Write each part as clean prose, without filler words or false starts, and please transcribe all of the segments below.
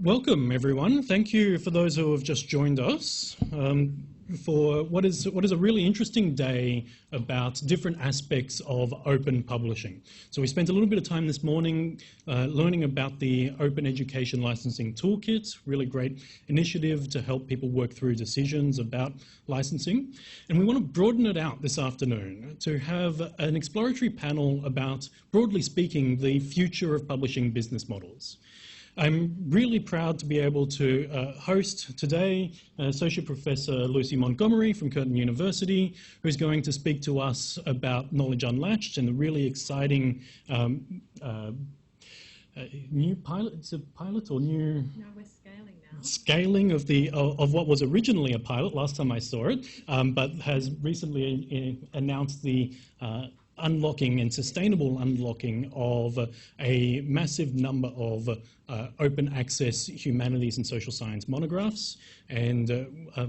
Welcome, everyone. Thank you for those who have just joined us for what is a really interesting day about different aspects of open publishing. So we spent a little bit of time this morning learning about the Open Education Licensing Toolkit, really great initiative to help people work through decisions about licensing. And we want to broaden it out this afternoon to have an exploratory panel about, broadly speaking, the future of publishing business models. I'm really proud to be able to host today Associate Professor Lucy Montgomery from Curtin University, who's going to speak to us about Knowledge Unlatched and the really exciting new pilot. Is it a pilot or new? No, we're scaling now. Scaling of what was originally a pilot last time I saw it, but has recently announced the unlocking and sustainable unlocking of a massive number of open access humanities and social science monographs. And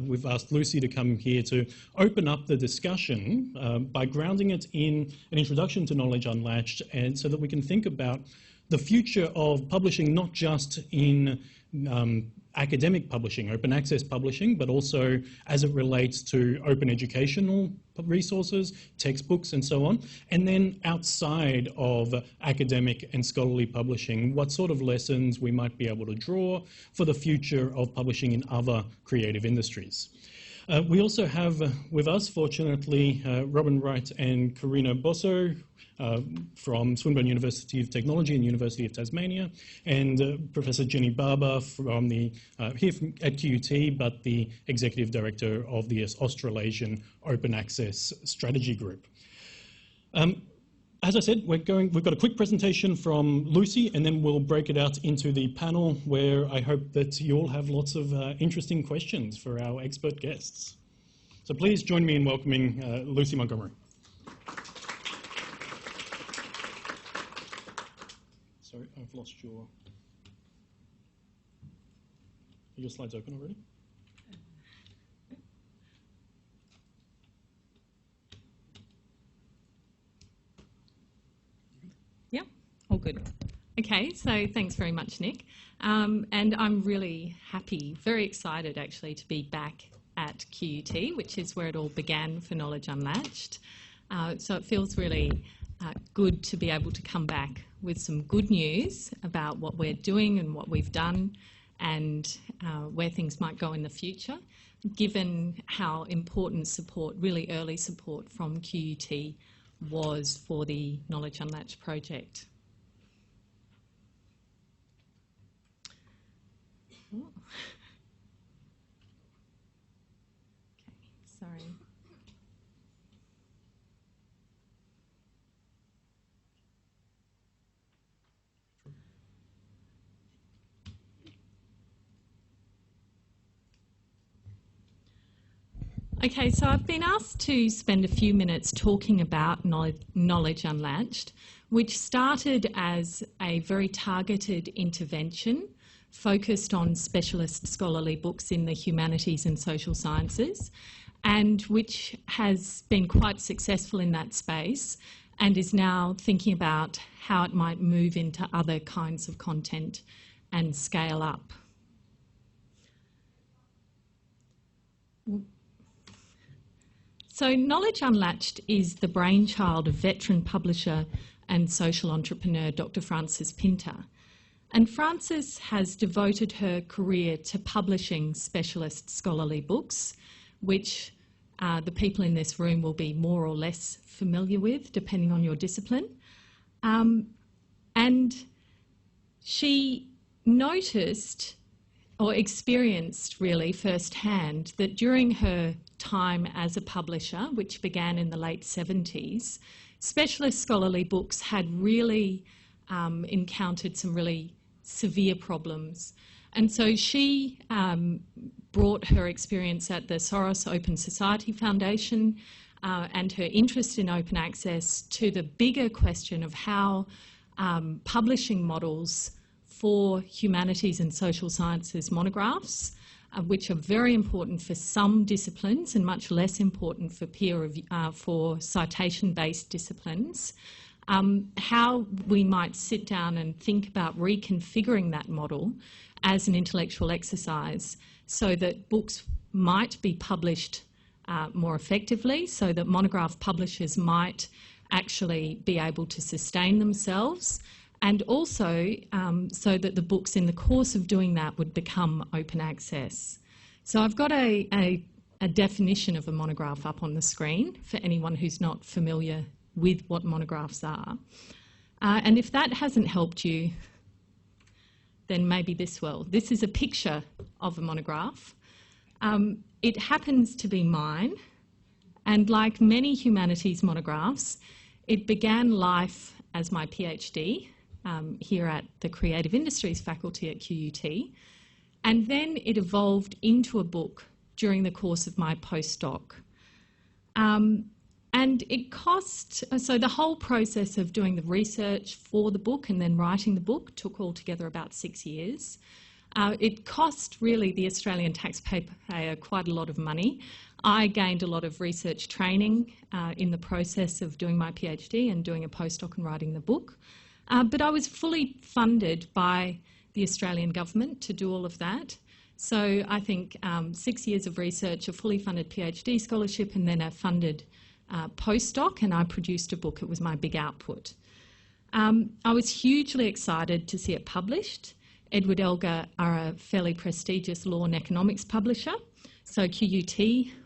we've asked Lucy to come here to open up the discussion by grounding it in an introduction to Knowledge Unlatched, and so that we can think about the future of publishing, not just in academic publishing, open access publishing, but also as it relates to open educational resources, textbooks and so on. And then outside of academic and scholarly publishing, what sort of lessons we might be able to draw for the future of publishing in other creative industries. We also have with us, fortunately, Robin Wright and Karina Bosso from Swinburne University of Technology and University of Tasmania, and Professor Jenny Barber from at QUT, but the Executive Director of the Australasian Open Access Strategy Group. As I said, we've got a quick presentation from Lucy, and then we'll break it out into the panel where I hope that you all have lots of interesting questions for our expert guests. So please join me in welcoming Lucy Montgomery. Sorry, I've lost your slides open already? Yeah, all good. Okay, so thanks very much, Nick. And I'm really happy, very excited actually to be back at QUT, which is where it all began for Knowledge Unlatched. So it feels really good to be able to come back with some good news about what we're doing and what we've done and where things might go in the future, given how important support, really early support from QUT was for the Knowledge Unlatched project. Oh. Okay, sorry. Okay, so I've been asked to spend a few minutes talking about Knowledge Unlatched, which started as a very targeted intervention focused on specialist scholarly books in the humanities and social sciences, and which has been quite successful in that space and is now thinking about how it might move into other kinds of content and scale up. So Knowledge Unlatched is the brainchild of veteran publisher and social entrepreneur Dr. Frances Pinter. And Frances has devoted her career to publishing specialist scholarly books, which the people in this room will be more or less familiar with, depending on your discipline. And she noticed or experienced really firsthand that during her time as a publisher, which began in the late 70s, specialist scholarly books had really encountered some really severe problems. And so she brought her experience at the Soros Open Society Foundation and her interest in open access to the bigger question of how publishing models for humanities and social sciences monographs, which are very important for some disciplines and much less important for for citation-based disciplines, how we might sit down and think about reconfiguring that model as an intellectual exercise so that books might be published more effectively, so that monograph publishers might actually be able to sustain themselves, and also so that the books in the course of doing that would become open access. So I've got a definition of a monograph up on the screen for anyone who's not familiar with what monographs are. And if that hasn't helped you, then maybe this will. This is a picture of a monograph. It happens to be mine, and like many humanities monographs, it began life as my PhD here at the Creative Industries faculty at QUT, and then it evolved into a book during the course of my postdoc. And it cost, so the whole process of doing the research for the book and then writing the book took altogether about 6 years. It cost really the Australian taxpayer quite a lot of money. I gained a lot of research training in the process of doing my PhD and doing a postdoc and writing the book. But I was fully funded by the Australian government to do all of that. So I think 6 years of research, a fully funded PhD scholarship, and then a funded postdoc, and I produced a book. It was my big output. I was hugely excited to see it published. Edward Elgar are a fairly prestigious law and economics publisher, so QUT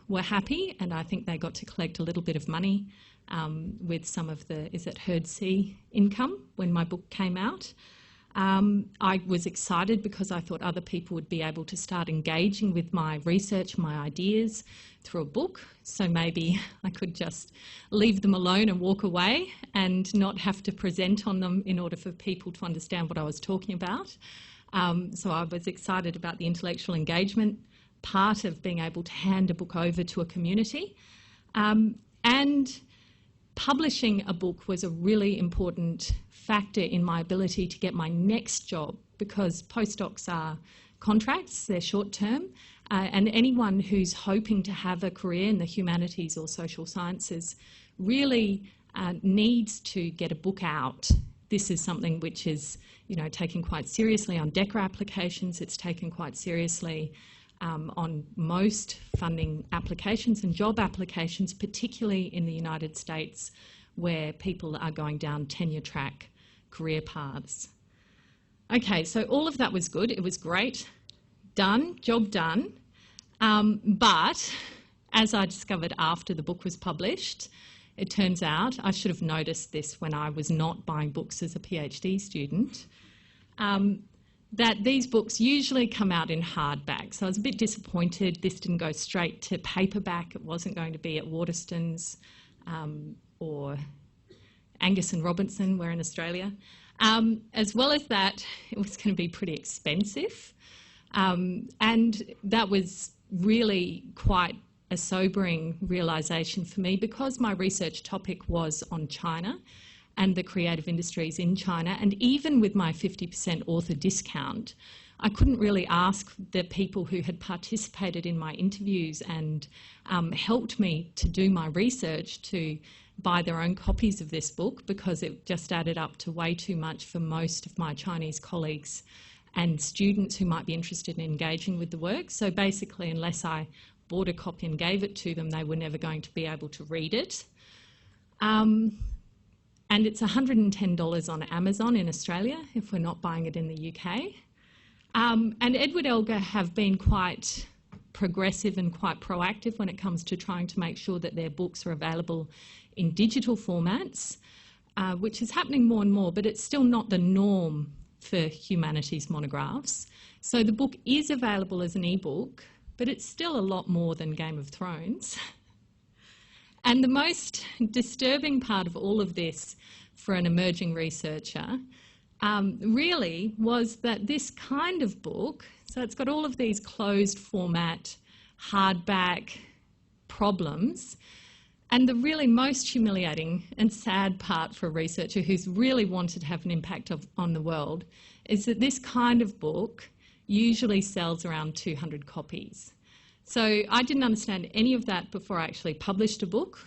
were happy, and I think they got to collect a little bit of money with some of the, Herd C income when my book came out. I was excited because I thought other people would be able to start engaging with my research, my ideas through a book. So maybe I could just leave them alone and walk away and not have to present on them in order for people to understand what I was talking about. So I was excited about the intellectual engagement part of being able to hand a book over to a community. And publishing a book was a really important factor in my ability to get my next job, because postdocs are contracts, they're short term, and anyone who's hoping to have a career in the humanities or social sciences really needs to get a book out. This is something which is, taken quite seriously on DECRA applications. It's taken quite seriously on most funding applications and job applications, particularly in the United States, where people are going down tenure track career paths. Okay, so all of that was good. It was great. Done, job done. But as I discovered after the book was published, it turns out, I should have noticed this when I was not buying books as a PhD student, that these books usually come out in hardback. So I was a bit disappointed this didn't go straight to paperback. It wasn't going to be at Waterstones or Angus and Robinson, we're in Australia. As well as that, it was going to be pretty expensive. And that was really quite a sobering realisation for me, because my research topic was on China and the creative industries in China, and even with my 50% author discount, I couldn't really ask the people who had participated in my interviews and helped me to do my research to buy their own copies of this book, because it just added up to way too much for most of my Chinese colleagues and students who might be interested in engaging with the work. So basically, unless I bought a copy and gave it to them, they were never going to be able to read it. And it's $110 on Amazon in Australia if we're not buying it in the UK. And Edward Elgar have been quite progressive and quite proactive when it comes to trying to make sure that their books are available in digital formats, which is happening more and more, but it's still not the norm for humanities monographs. So the book is available as an ebook, but it's still a lot more than Game of Thrones. And the most disturbing part of all of this for an emerging researcher really was that this kind of book, so it's got all of these closed format, hardback problems, and the really most humiliating and sad part for a researcher who's really wanted to have an impact on the world is that this kind of book usually sells around 200 copies. So I didn't understand any of that before I actually published a book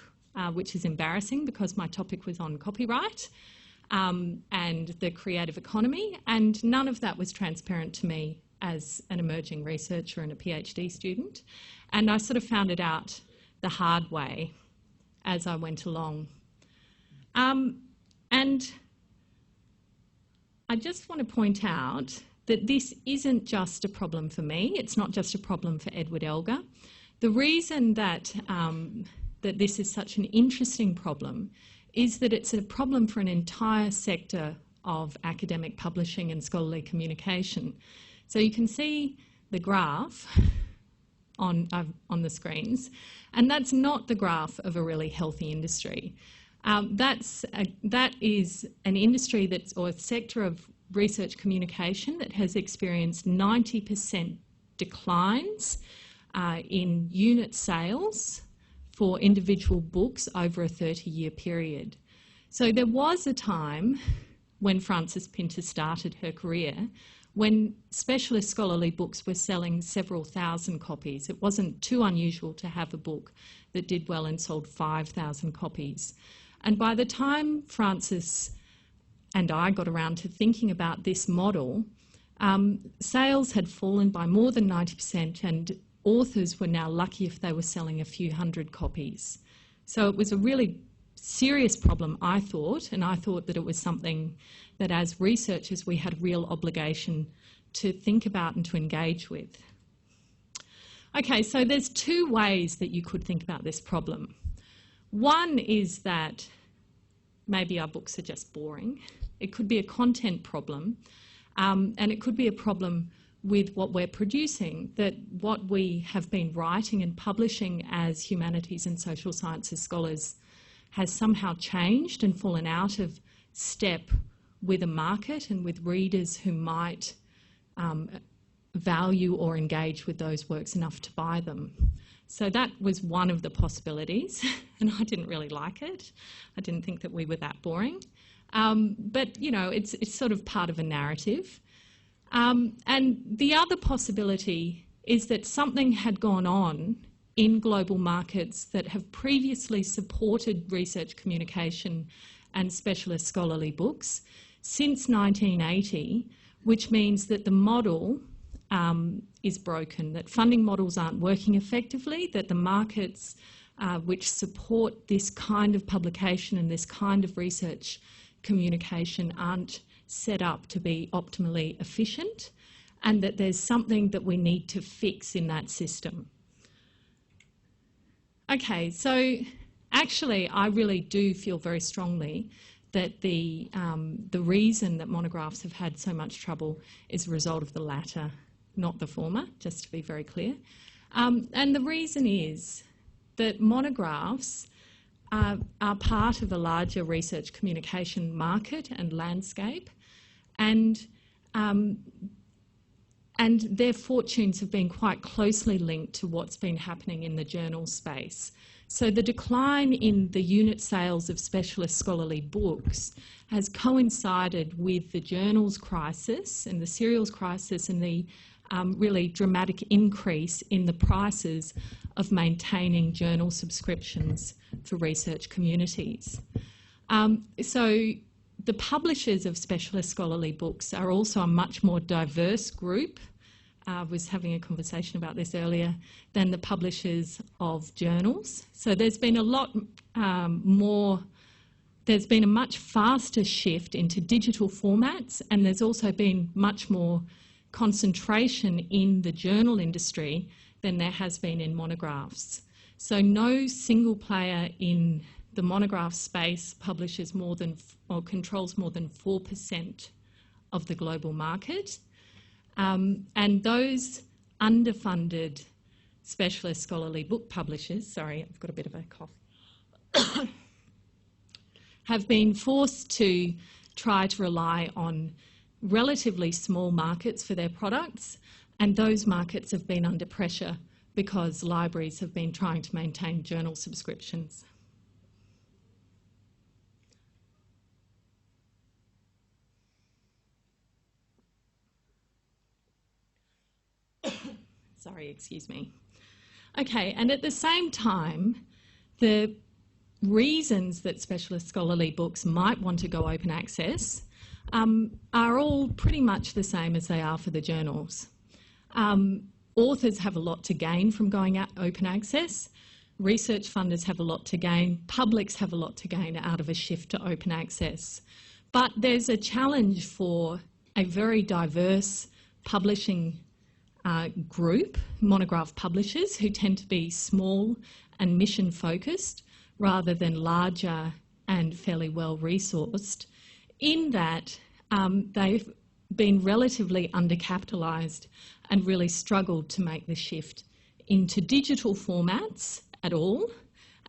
which is embarrassing because my topic was on copyright and the creative economy, and none of that was transparent to me as an emerging researcher and a PhD student. And I sort of found it out the hard way as I went along. And I just want to point out that this isn't just a problem for me. It's not just a problem for Edward Elgar. The reason that, that this is such an interesting problem is that it's a problem for an entire sector of academic publishing and scholarly communication. So you can see the graph on the screens, and that's not the graph of a really healthy industry. That is an industry or a sector of research communication that has experienced 90% declines in unit sales for individual books over a 30-year period. So there was a time when Frances Pinter started her career when specialist scholarly books were selling several thousand copies. It wasn't too unusual to have a book that did well and sold 5,000 copies. And by the time Frances and I got around to thinking about this model, sales had fallen by more than 90%, and authors were now lucky if they were selling a few hundred copies. So it was a really serious problem, I thought, and I thought that it was something that as researchers we had a real obligation to think about and to engage with. Okay, so there's two ways that you could think about this problem. One is that maybe our books are just boring. It could be a content problem, and it could be a problem with what we're producing, that what we have been writing and publishing as humanities and social sciences scholars has somehow changed and fallen out of step with a market and with readers who might value or engage with those works enough to buy them. So that was one of the possibilities, and I didn't really like it. I didn't think that we were that boring. But, you know, it's sort of part of a narrative. And the other possibility is that something had gone on in global markets that have previously supported research communication and specialist scholarly books since 1980, which means that the model is broken, that funding models aren't working effectively, that the markets which support this kind of publication and this kind of research communication aren't set up to be optimally efficient, and that there's something that we need to fix in that system. Okay, so actually I really do feel very strongly that the reason that monographs have had so much trouble is a result of the latter, not the former, just to be very clear. And the reason is that monographs are part of a larger research communication market and landscape, and their fortunes have been quite closely linked to what's been happening in the journal space. So the decline in the unit sales of specialist scholarly books has coincided with the journals crisis and the serials crisis and the really dramatic increase in the prices of maintaining journal subscriptions for research communities. So the publishers of specialist scholarly books are also a much more diverse group. I was having a conversation about this earlier, than the publishers of journals. So there's been a lot there's been a much faster shift into digital formats, and there's also been much more concentration in the journal industry than there has been in monographs. So no single player in the monograph space publishes more than or controls more than 4% of the global market. And those underfunded specialist scholarly book publishers, sorry, I've got a bit of a cough, have been forced to try to rely on relatively small markets for their products, and those markets have been under pressure because libraries have been trying to maintain journal subscriptions. Sorry, excuse me. Okay, and at the same time, the reasons that specialist scholarly books might want to go open access are all pretty much the same as they are for the journals. Authors have a lot to gain from going out open access. Research funders have a lot to gain. Publics have a lot to gain out of a shift to open access. But there's a challenge for a very diverse publishing group, monograph publishers, who tend to be small and mission focused rather than larger and fairly well resourced, in that they've been relatively undercapitalised and really struggled to make the shift into digital formats at all,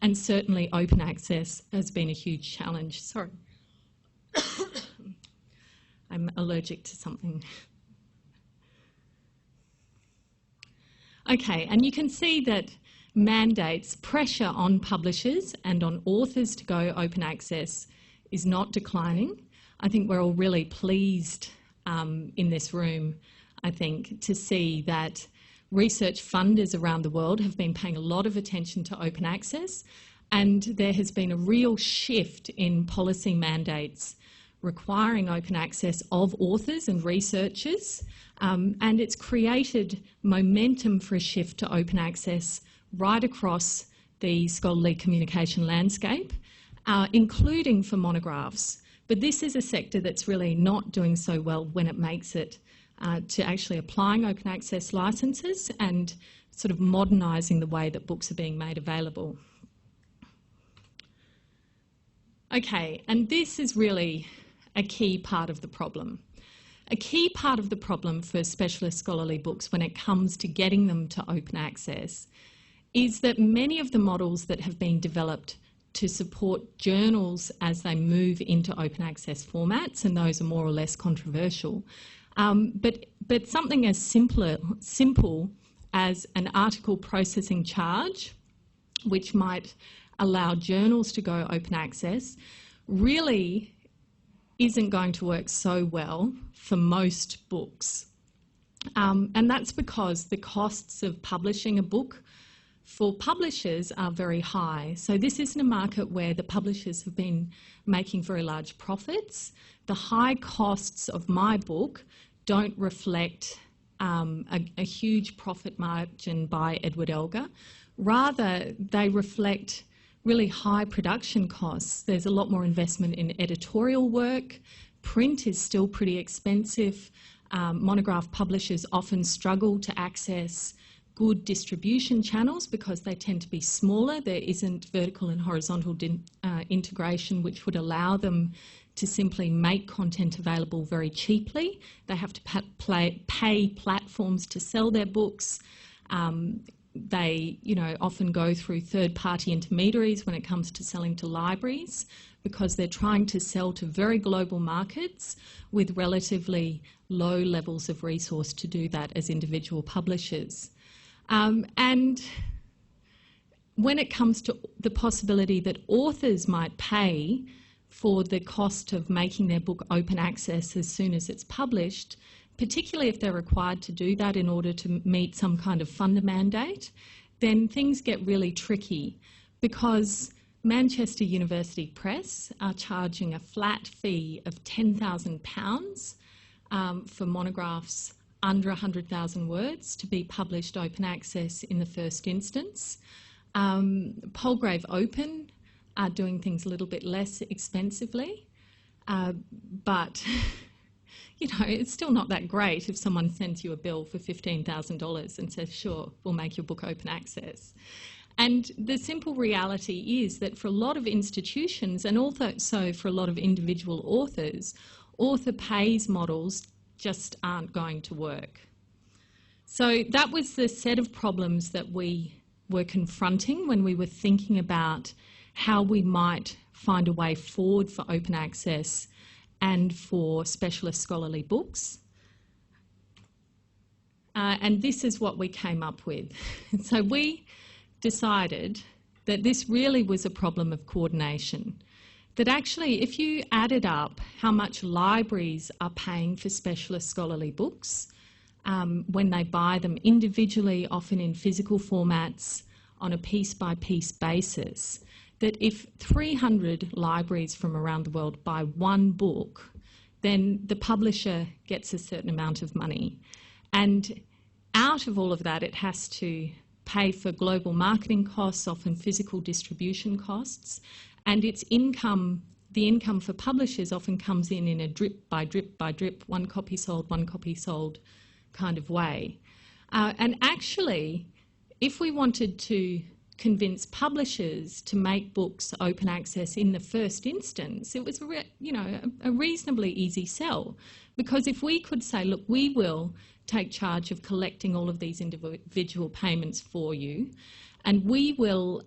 and certainly open access has been a huge challenge. Sorry. I'm allergic to something. Okay, and you can see that mandates pressure on publishers and on authors to go open access is not declining. I think we're all really pleased in this room, I think, to see that research funders around the world have been paying a lot of attention to open access, and there has been a real shift in policy mandates requiring open access of authors and researchers, and it's created momentum for a shift to open access right across the scholarly communication landscape, including for monographs. But this is a sector that's really not doing so well when it makes it to actually applying open access licenses and sort of modernising the way that books are being made available. Okay, and this is really a key part of the problem. A key part of the problem for specialist scholarly books when it comes to getting them to open access is that many of the models that have been developed to support journals as they move into open access formats, and those are more or less controversial, but something as simple as an article processing charge, which might allow journals to go open access, really isn't going to work so well for most books. And that's because the costs of publishing a book for publishers are very high. So this isn't a market where the publishers have been making very large profits. The high costs of my book don't reflect a huge profit margin by Edward Elgar. Rather, they reflect really high production costs. There's a lot more investment in editorial work. Print is still pretty expensive. Monograph publishers often struggle to access good distribution channels because they tend to be smaller. There isn't vertical and horizontal integration which would allow them to simply make content available very cheaply. They have to pay platforms to sell their books. They, often go through third-party intermediaries when it comes to selling to libraries because they're trying to sell to very global markets with relatively low levels of resource to do that as individual publishers. And when it comes to the possibility that authors might pay for the cost of making their book open access as soon as it's published, particularly if they're required to do that in order to meet some kind of funder mandate, then things get really tricky because Manchester University Press are charging a flat fee of £10,000 for monographs under 100,000 words to be published open access in the first instance. Palgrave Open are doing things a little bit less expensively, but it's still not that great if someone sends you a bill for $15,000 and says, sure, we'll make your book open access. And the simple reality is that for a lot of institutions and also for a lot of individual authors, author pays models just aren't going to work. So that was the set of problems that we were confronting when we were thinking about how we might find a way forward for open access and for specialist scholarly books. And this is what we came up with. So we decided that this really was a problem of coordination. That actually, if you added up how much libraries are paying for specialist scholarly books, when they buy them individually, often in physical formats, on a piece-by-piece basis, that if 300 libraries from around the world buy one book, then the publisher gets a certain amount of money. And out of all of that, it has to pay for global marketing costs, often physical distribution costs, and its income, the income for publishers often comes in a drip by drip by drip, one copy sold kind of way. And actually, if we wanted to convince publishers to make books open access in the first instance, it was a reasonably easy sell. Because if we could say, look, we will take charge of collecting all of these individual payments for you, and we will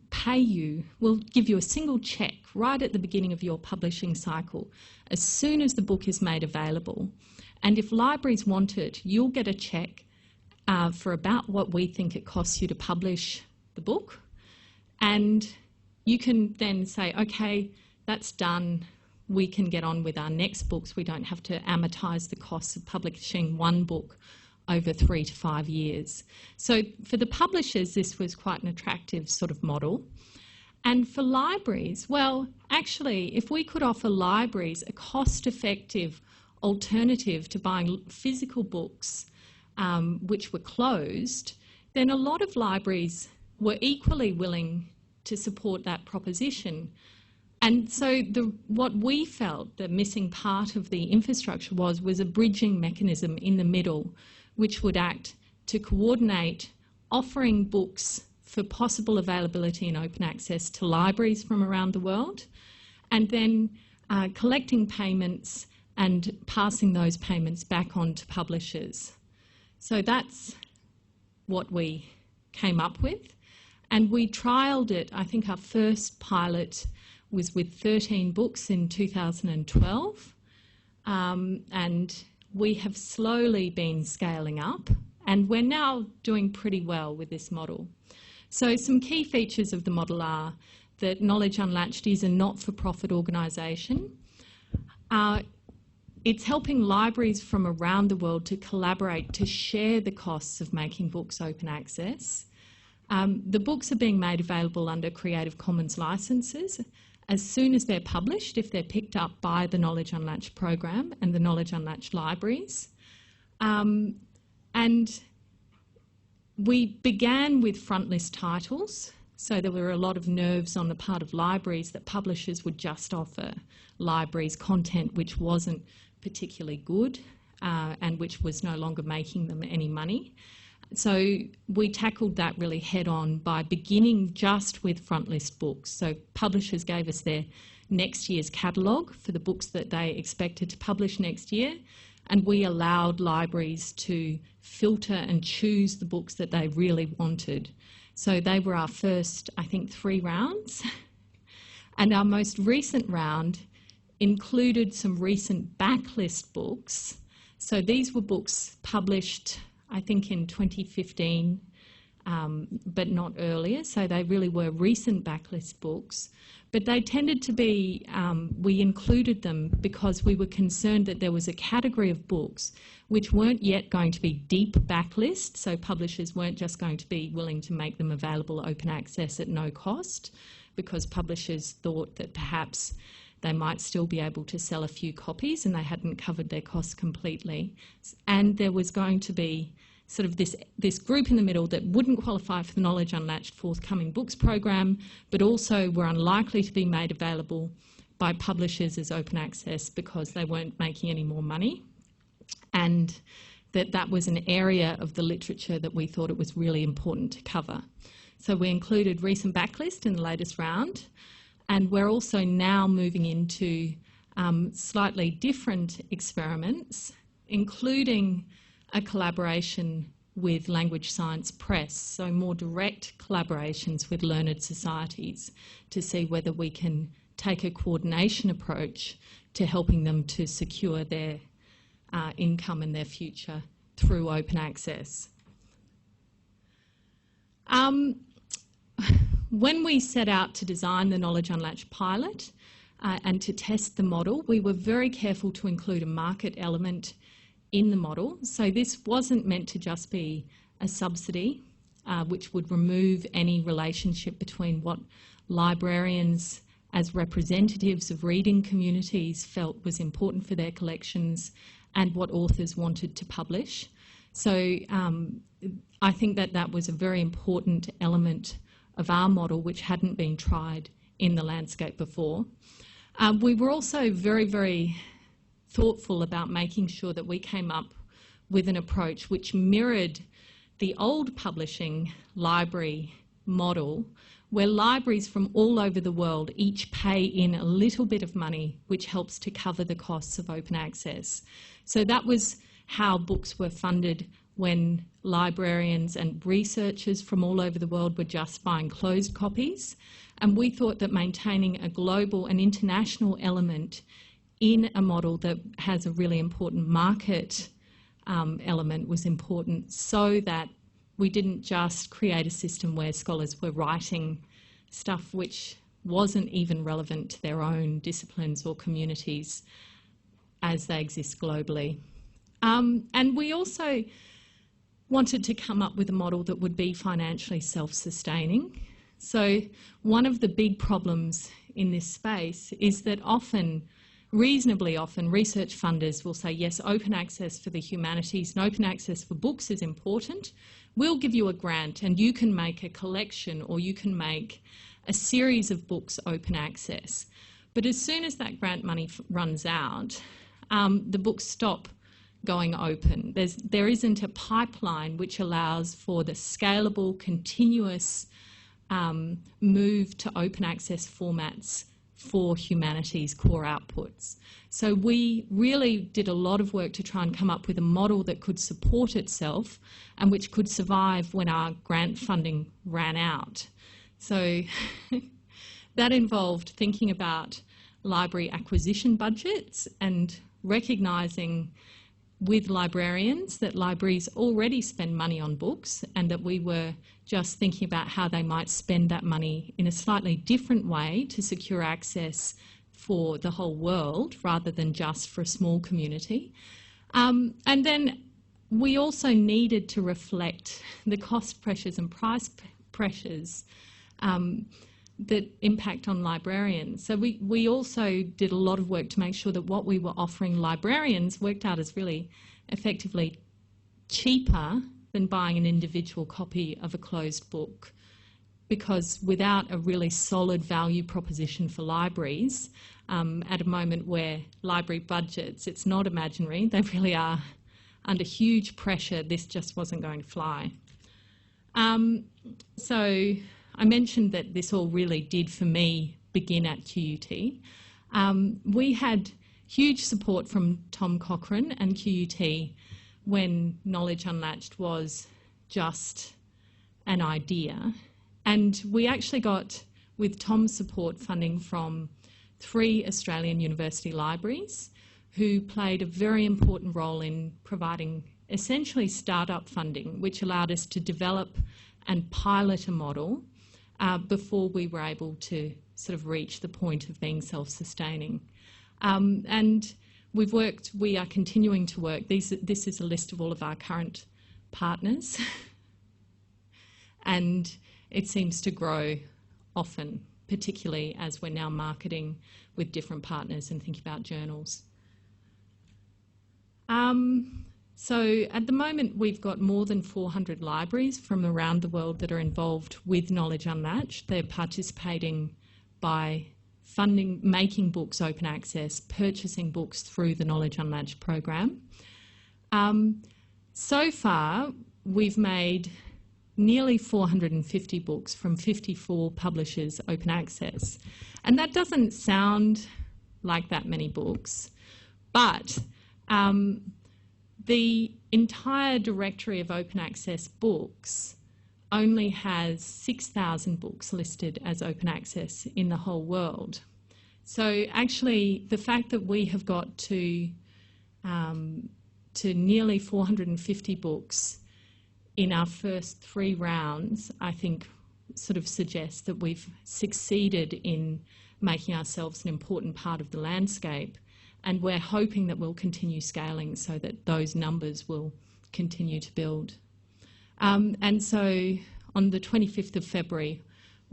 pay you, we'll give you a single check right at the beginning of your publishing cycle, as soon as the book is made available. And if libraries want it, you'll get a check for about what we think it costs you to publish the book. And you can then say, okay, that's done. We can get on with our next books. We don't have to amortise the costs of publishing one book over 3 to 5 years. So for the publishers, this was quite an attractive sort of model. And for libraries, well, actually, if we could offer libraries a cost-effective alternative to buying physical books which were closed, then a lot of libraries were equally willing to support that proposition. And so what we felt the missing part of the infrastructure was a bridging mechanism in the middle, which would act to coordinate offering books for possible availability and open access to libraries from around the world, and then collecting payments and passing those payments back on to publishers. So that's what we came up with. And we trialled it. I think our first pilot was with 13 books in 2012. And we have slowly been scaling up. And we're now doing pretty well with this model. So some key features of the model are that Knowledge Unlatched is a not-for-profit organisation. It's helping libraries from around the world to collaborate to share the costs of making books open access. The books are being made available under Creative Commons licenses as soon as they're published, if they're picked up by the Knowledge Unlatched program and the Knowledge Unlatched libraries. And we began with frontlist titles, so there were a lot of nerves on the part of libraries that publishers would just offer libraries content which wasn't particularly good and which was no longer making them any money. So we tackled that really head on by beginning just with frontlist books. So publishers gave us their next year's catalogue for the books that they expected to publish next year, and we allowed libraries to filter and choose the books that they really wanted. So they were our first, I think, 3 rounds. And our most recent round included some recent backlist books. So these were books published, I think, in 2015, but not earlier. So they really were recent backlist books. But they tended to be, we included them because we were concerned that there was a category of books which weren't yet going to be deep backlist, so publishers weren't just going to be willing to make them available open access at no cost, because publishers thought that perhaps they might still be able to sell a few copies and they hadn't covered their costs completely. And there was going to be sort of this group in the middle that wouldn't qualify for the Knowledge Unlatched forthcoming books program, but also were unlikely to be made available by publishers as open access because they weren't making any more money. And that was an area of the literature that we thought it was really important to cover. So we included recent backlist in the latest round, and we're also now moving into slightly different experiments, including a collaboration with Language Science Press, so more direct collaborations with learned societies to see whether we can take a coordination approach to helping them to secure their income and their future through open access. When we set out to design the Knowledge Unlatched pilot and to test the model, we were very careful to include a market element in the model. So this wasn't meant to just be a subsidy which would remove any relationship between what librarians as representatives of reading communities felt was important for their collections, and what authors wanted to publish. So I think that that was a very important element of our model, which hadn't been tried in the landscape before. We were also very, very thoughtful about making sure that we came up with an approach which mirrored the old publishing library model, where libraries from all over the world each pay in a little bit of money, which helps to cover the costs of open access. So that was how books were funded when librarians and researchers from all over the world were just buying closed copies. And we thought that maintaining a global and international element in a model that has a really important market element was important, so that we didn't just create a system where scholars were writing stuff which wasn't even relevant to their own disciplines or communities as they exist globally. And we also wanted to come up with a model that would be financially self-sustaining. So one of the big problems in this space is that often, reasonably often, research funders will say, yes, open access for the humanities and open access for books is important. We'll give you a grant and you can make a collection or you can make a series of books open access. But as soon as that grant money runs out, the books stop going open. There isn't a pipeline which allows for the scalable, continuous move to open access formats for humanities core outputs. So we really did a lot of work to try and come up with a model that could support itself and which could survive when our grant funding ran out. So that involved thinking about library acquisition budgets and recognising with librarians that libraries already spend money on books, and that we were just thinking about how they might spend that money in a slightly different way to secure access for the whole world rather than just for a small community. And then we also needed to reflect the cost pressures and price pressures that impact on librarians. So we also did a lot of work to make sure that what we were offering librarians worked out as really effectively cheaper than buying an individual copy of a closed book, because without a really solid value proposition for libraries, at a moment where library budgets, it's not imaginary, they really are under huge pressure, this just wasn't going to fly. So I mentioned that this all really did, for me, begin at QUT. We had huge support from Tom Cochrane and QUT when Knowledge Unlatched was just an idea. And we actually got, with Tom's support, funding from 3 Australian university libraries who played a very important role in providing essentially startup funding, which allowed us to develop and pilot a model before we were able to sort of reach the point of being self-sustaining. And we are continuing to work. This is a list of all of our current partners. And it seems to grow often, particularly as we're now marketing with different partners and thinking about journals. So at the moment, we've got more than 400 libraries from around the world that are involved with Knowledge Unlatched. They're participating by funding, making books open access, purchasing books through the Knowledge Unlatched program. So far, we've made nearly 450 books from 54 publishers open access. And that doesn't sound like that many books, but the entire directory of open access books only has 6,000 books listed as open access in the whole world. So actually, the fact that we have got to nearly 450 books in our first 3 rounds, I think sort of suggests that we've succeeded in making ourselves an important part of the landscape. And we're hoping that we'll continue scaling so that those numbers will continue to build. And so on the 25th of February,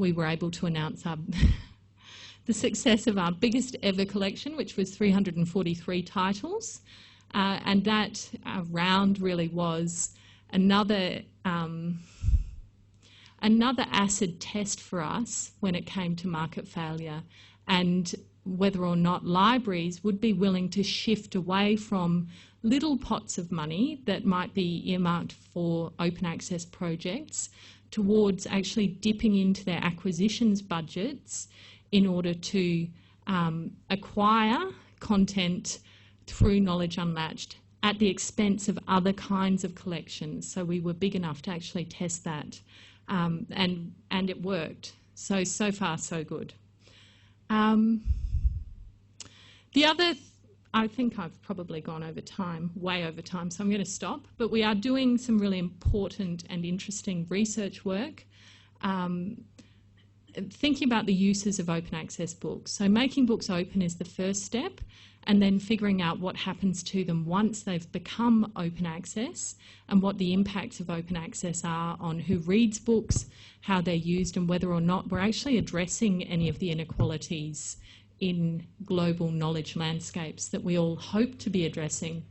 we were able to announce the success of our biggest ever collection, which was 343 titles. And that round really was another acid test for us when it came to market failure, and whether or not libraries would be willing to shift away from little pots of money that might be earmarked for open access projects towards actually dipping into their acquisitions budgets in order to acquire content through Knowledge Unlatched at the expense of other kinds of collections. So we were big enough to actually test that, and it worked. So far, so good. The other, I think I've probably gone over time, way over time, so I'm going to stop. But we are doing some really important and interesting research work, thinking about the uses of open access books. So making books open is the first step, and then figuring out what happens to them once they've become open access and what the impacts of open access are on who reads books, how they're used, and whether or not we're actually addressing any of the inequalities in global knowledge landscapes that we all hope to be addressing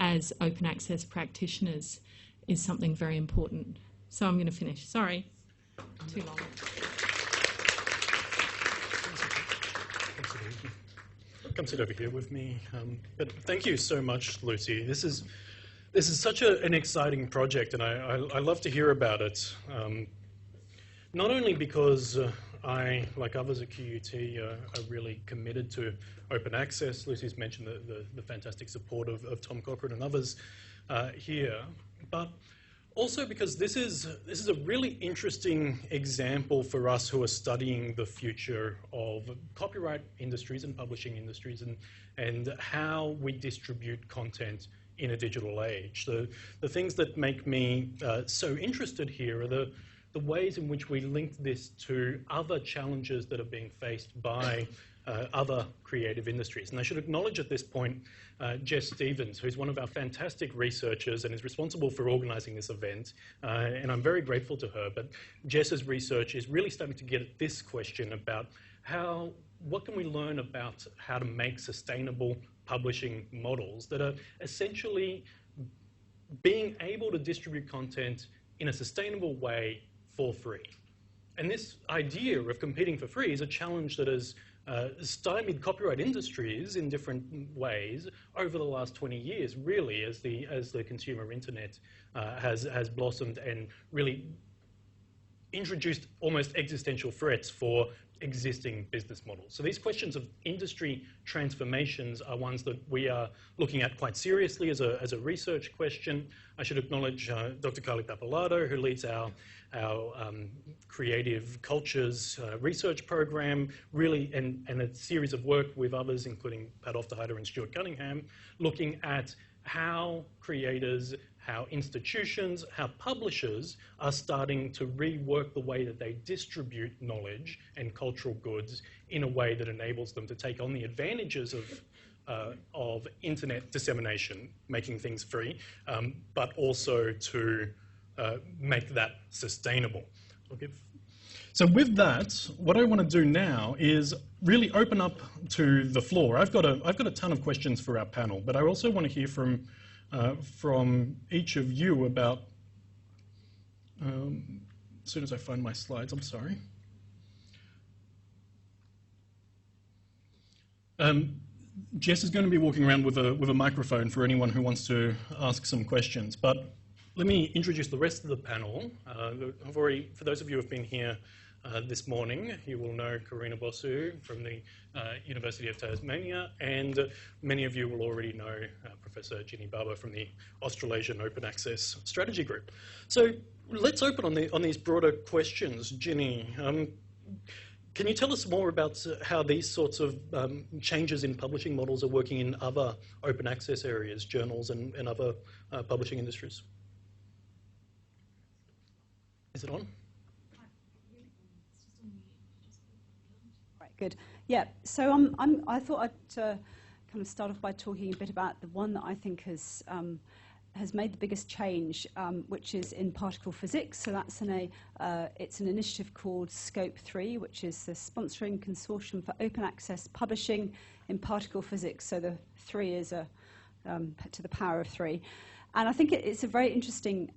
as open access practitioners is something very important. So I'm going to finish. Sorry, too long. Come sit over here with me. But thank you so much, Lucy. This is such an exciting project, and I love to hear about it. Not only because I, like others at QUT, are really committed to open access. Lucy's mentioned the fantastic support of Tom Cochran and others here, but also because this is a really interesting example for us who are studying the future of copyright industries and publishing industries and how we distribute content in a digital age. The things that make me so interested here are the ways in which we link this to other challenges that are being faced by other creative industries. And I should acknowledge at this point Jess Stevens, who's one of our fantastic researchers and is responsible for organising this event, and I'm very grateful to her. But Jess's research is really starting to get at this question about what can we learn about how to make sustainable publishing models that are essentially being able to distribute content in a sustainable way for free. And this idea of competing for free is a challenge that has stymied copyright industries in different ways over the last 20 years, really, as the consumer internet has blossomed and really introduced almost existential threats for existing business models. So these questions of industry transformations are ones that we are looking at quite seriously as a research question. I should acknowledge Dr. Carly Pappalardo, who leads our creative cultures research program, really, and a series of work with others, including Pat Ofterhider and Stuart Cunningham, looking at how creators, how institutions, how publishers are starting to rework the way that they distribute knowledge and cultural goods in a way that enables them to take on the advantages of internet dissemination, making things free, but also to make that sustainable. So with that, what I want to do now is really open up to the floor. I've got a ton of questions for our panel, but I also want to hear from each of you about, as soon as I find my slides, I'm sorry. Jess is going to be walking around with a microphone for anyone who wants to ask some questions, but let me introduce the rest of the panel. For those of you who have been here this morning, you will know Karina Bosu from the University of Tasmania, and many of you will already know Professor Ginny Barber from the Australasian Open Access Strategy Group. So let's open on these broader questions. Ginny, can you tell us more about how these sorts of changes in publishing models are working in other open access areas, journals and other publishing industries? Is it on? Right, good. Yeah, so I thought I'd kind of start off by talking a bit about the one that I think has has made the biggest change, which is in particle physics. So that's it's an initiative called Scope 3, which is the Sponsoring Consortium for Open Access Publishing in Particle Physics. So the 3 is to the power of 3. And I think it's a very interesting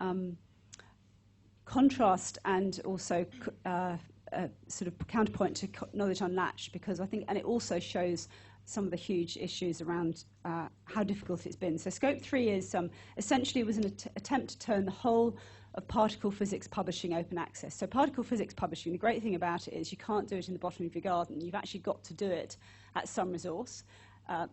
contrast and also sort of counterpoint to knowledge unlatched, because I think, and it also shows some of the huge issues around how difficult it's been. So Scope 3 is essentially was an attempt to turn the whole of particle physics publishing open access. So particle physics publishing, the great thing about it is you can't do it in the bottom of your garden. You've actually got to do it at some resource.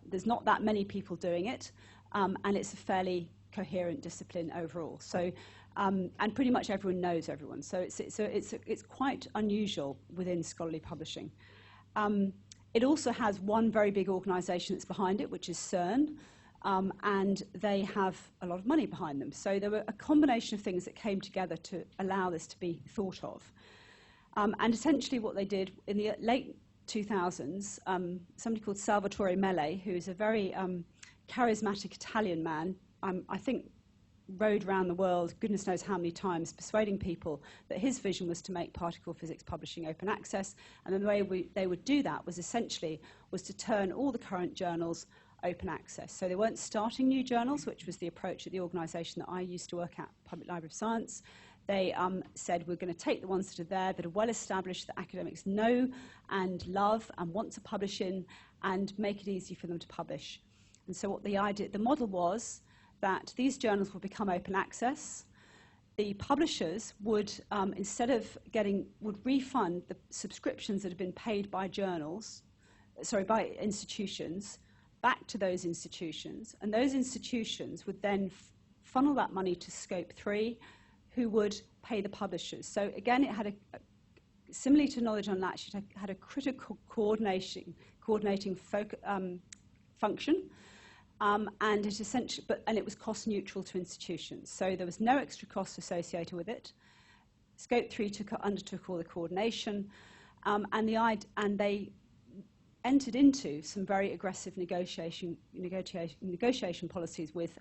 There's not that many people doing it, and it's a fairly coherent discipline overall. So, and pretty much everyone knows everyone. So it's quite unusual within scholarly publishing. It also has one very big organisation that's behind it, which is CERN, and they have a lot of money behind them. So there were a combination of things that came together to allow this to be thought of. And essentially what they did in the late 2000s, somebody called Salvatore Mele, who is a very charismatic Italian man, I think rode around the world, goodness knows how many times, persuading people that his vision was to make particle physics publishing open access. And then the way they would do that was essentially to turn all the current journals open access. So they weren't starting new journals, which was the approach at the organisation that I used to work at, Public Library of Science. They said, we're going to take the ones that are there, that are well established, that academics know and love and want to publish in, and make it easy for them to publish. And so what the model was that these journals would become open access. The publishers would, instead of would refund the subscriptions that had been paid by by institutions, back to those institutions. And those institutions would then funnel that money to Scope 3, who would pay the publishers. So again, it had similarly to Knowledge Unlatched, it had a critical coordinating function. And it essentially, and it was cost neutral to institutions. So there was no extra cost associated with it. Scope 3 undertook all the coordination, and they entered into some very aggressive negotiation policies with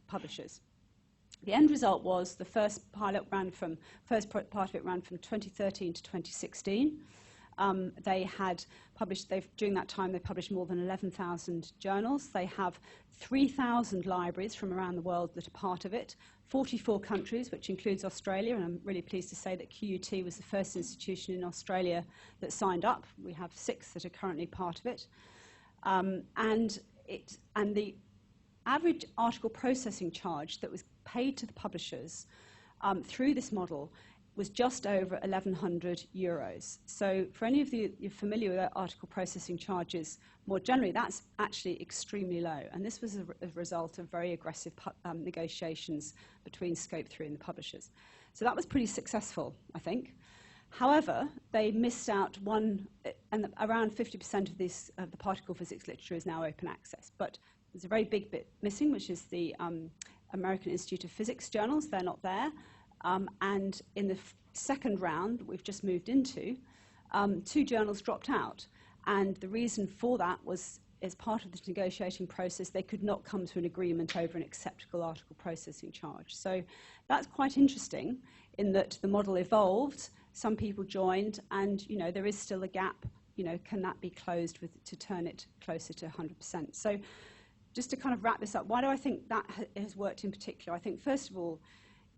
publishers. The end result was the first part of it ran from 2013 to 2016. During that time, they published more than 11,000 journals. They have 3,000 libraries from around the world that are part of it, 44 countries, which includes Australia, and I'm really pleased to say that QUT was the first institution in Australia that signed up. We have 6 that are currently part of it. And the average article processing charge that was paid to the publishers through this model was just over 1,100 euros. So for any of you you're familiar with article processing charges, more generally, that's actually extremely low. And this was a result of very aggressive negotiations between Scope 3 and the publishers. So that was pretty successful, I think. However, they missed out and around 50% of the particle physics literature is now open access. But there's a very big bit missing, which is the American Institute of Physics journals. They're not there. And in the second round that we've just moved into, 2 journals dropped out. And the reason for that was, as part of the negotiating process, they could not come to an agreement over an acceptable article processing charge. So that's quite interesting in that the model evolved, some people joined, and there is still a gap. Can that be closed to turn it closer to 100%? So just to kind of wrap this up, why do I think that has worked in particular? I think, first of all,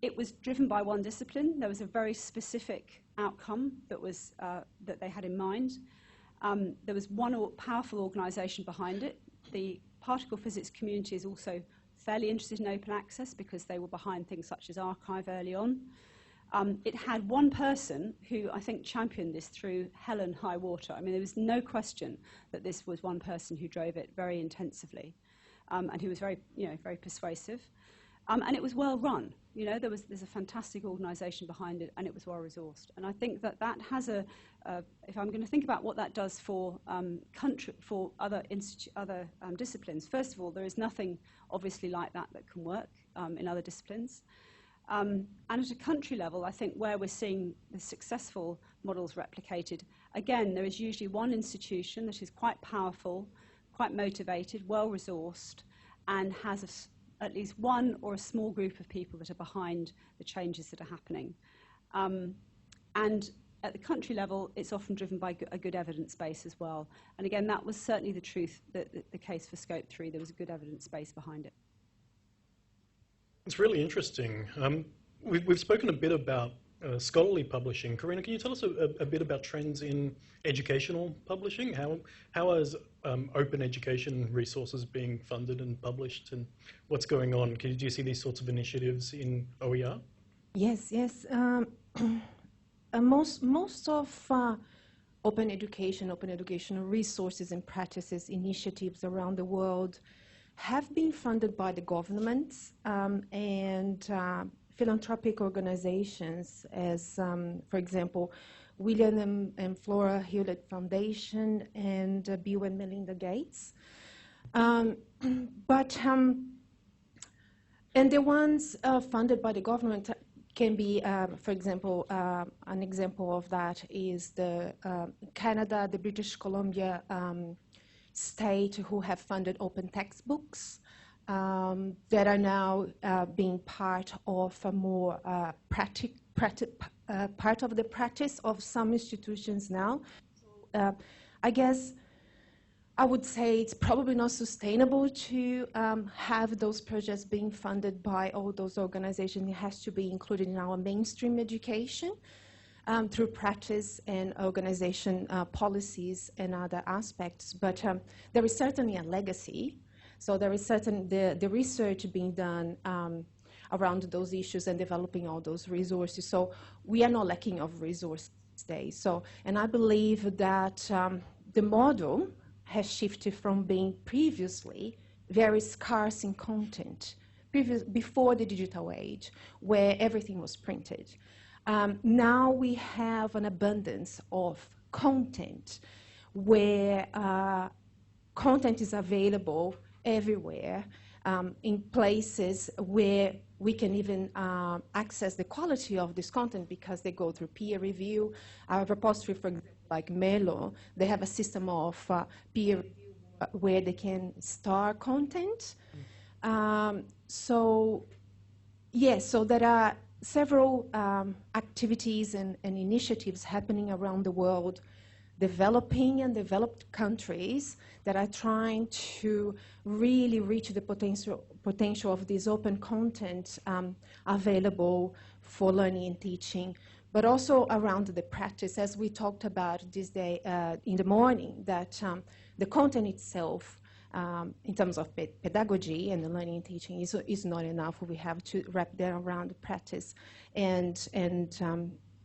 it was driven by one discipline. There was a very specific outcome that they had in mind. There was one powerful organisation behind it. The particle physics community is also fairly interested in open access because they were behind things such as arXiv early on. It had one person who I think championed this through hell and high water. I mean, there was no question that this was one person who drove it very intensively, and who was very persuasive. And it was well run. There's a fantastic organisation behind it, and it was well resourced. And I think that has if I'm going to think about what that does for other disciplines, first of all, there is nothing obviously like that can work in other disciplines. And at a country level, I think where we're seeing the successful models replicated, again, there is usually one institution that is quite powerful, quite motivated, well resourced, and has at least one or a small group of people that are behind the changes that are happening. And at the country level, it's often driven by a good evidence base as well. And again, that was certainly the truth, the case for Scope 3. There was a good evidence base behind it. It's really interesting. We've spoken a bit about scholarly publishing. Karina, can you tell us a bit about trends in educational publishing? How is open education resources being funded and published, and what's going on? Do you see these sorts of initiatives in OER? Yes. Most of open educational resources and practices initiatives around the world have been funded by the governments and philanthropic organizations, as, for example, William and Flora Hewlett Foundation and Bill and Melinda Gates. And the ones funded by the government can be, for example, an example of that is the Canada, the British Columbia state, who have funded open textbooks that are now being part of a more part of the practice of some institutions now. I guess I would say it's probably not sustainable to have those projects being funded by all those organizations. It has to be included in our mainstream education through practice and organization policies and other aspects. But there is certainly a legacy. So there is the research being done around those issues and developing all those resources. So we are not lacking of resources today. So, and I believe that the model has shifted from being previously very scarce in content, before the digital age, where everything was printed. Now we have an abundance of content, where content is available everywhere, in places where we can even access the quality of this content because they go through peer review. Our repository, for example, like Melo, they have a system of peer review where they can star content. So there are several activities and initiatives happening around the world, developing and developed countries that are trying to really reach the potential of this open content available for learning and teaching, but also around the practice, as we talked about this day in the morning, that the content itself, in terms of pedagogy and the learning and teaching, is not enough. We have to wrap that around the practice and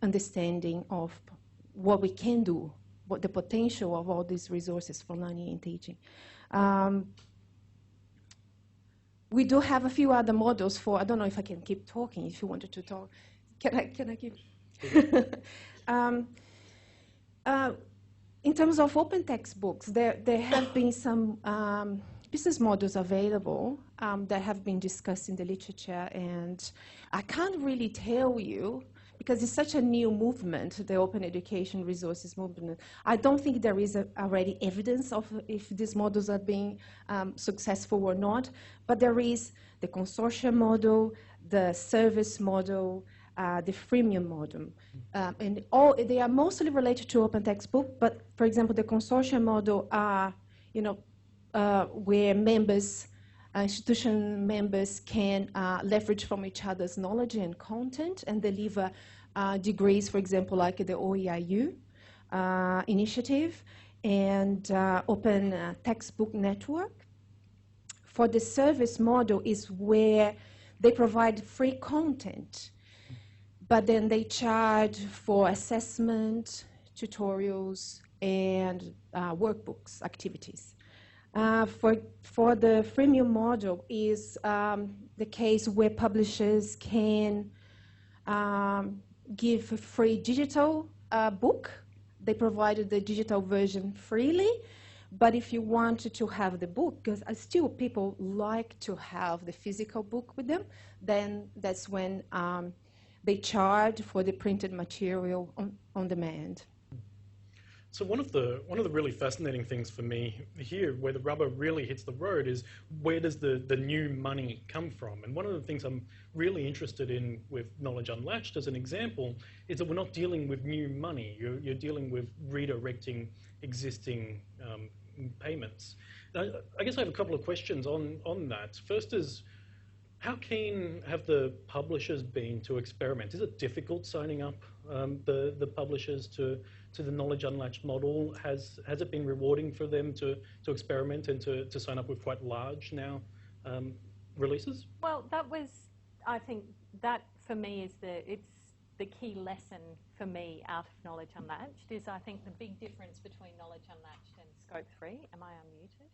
understanding of what we can do, what the potential of all these resources for learning and teaching. We do have a few other models for, I don't know if I can keep talking, if you wanted to talk. Can I keep? In terms of open textbooks, there have been some business models available that have been discussed in the literature, and I can't really tell you, because it's such a new movement, the open education resources movement. I don't think there is already evidence of if these models are being successful or not, but there is the consortium model, the service model, the freemium model. And they are mostly related to open textbook, but for example, the consortium model are, where members, institution members can leverage from each other's knowledge and content and deliver degrees, for example, like the OEIU initiative and open textbook network. For the service model is where they provide free content, but then they charge for assessment, tutorials, and workbooks, activities. For the freemium model is the case where publishers can give a free digital book. They provided the digital version freely, but if you wanted to have the book, because still people like to have the physical book with them, then that's when they charge for the printed material on demand. So one of the really fascinating things for me here, where the rubber really hits the road, is where does the new money come from? And one of the things I'm really interested in with Knowledge Unlatched, as an example, is that we're not dealing with new money. You're dealing with redirecting existing payments. I guess I have a couple of questions on that. First is, how keen have the publishers been to experiment? Is it difficult signing up the publishers to the Knowledge Unlatched model? Has it been rewarding for them to experiment and to sign up with quite large now releases? Well, I think that for me is the key lesson for me out of Knowledge Unlatched is, I think, the big difference between Knowledge Unlatched and Scope 3. Am I unmuted?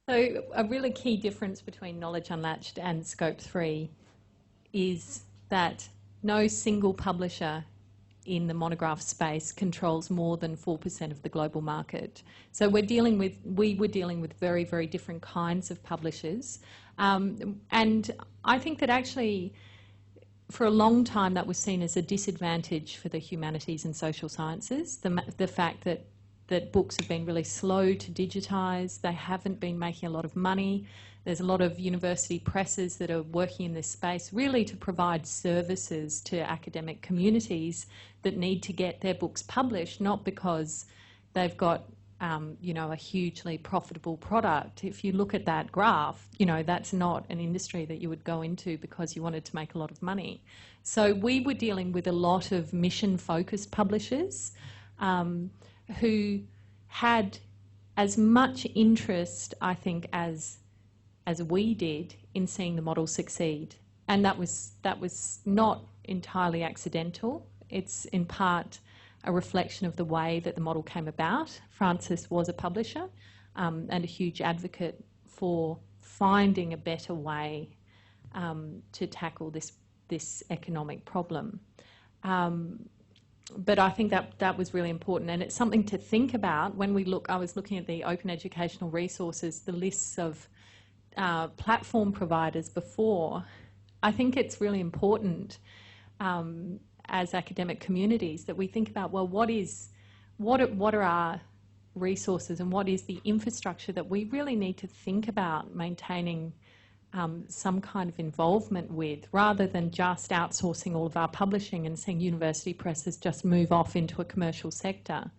So a really key difference between Knowledge Unlatched and Scope 3 is that no single publisher in the monograph space controls more than 4% of the global market. So we were dealing with very, very different kinds of publishers. And I think that actually for a long time that was seen as a disadvantage for the humanities and social sciences, the fact that books have been really slow to digitise, they haven't been making a lot of money. There's a lot of university presses that are working in this space really to provide services to academic communities that need to get their books published, not because they've got a hugely profitable product. If you look at that graph, that's not an industry that you would go into because you wanted to make a lot of money. So we were dealing with a lot of mission-focused publishers who had as much interest, I think, as we did in seeing the model succeed. And that was not entirely accidental. It's in part a reflection of the way that the model came about. Frances was a publisher and a huge advocate for finding a better way to tackle this economic problem. But I think that was really important, and it's something to think about when we look. I was looking at the open educational resources, the lists of platform providers before. I think it's really important as academic communities that we think about, well, what are our resources and what is the infrastructure that we really need to think about maintaining some kind of involvement with, rather than just outsourcing all of our publishing and seeing university presses just move off into a commercial sector.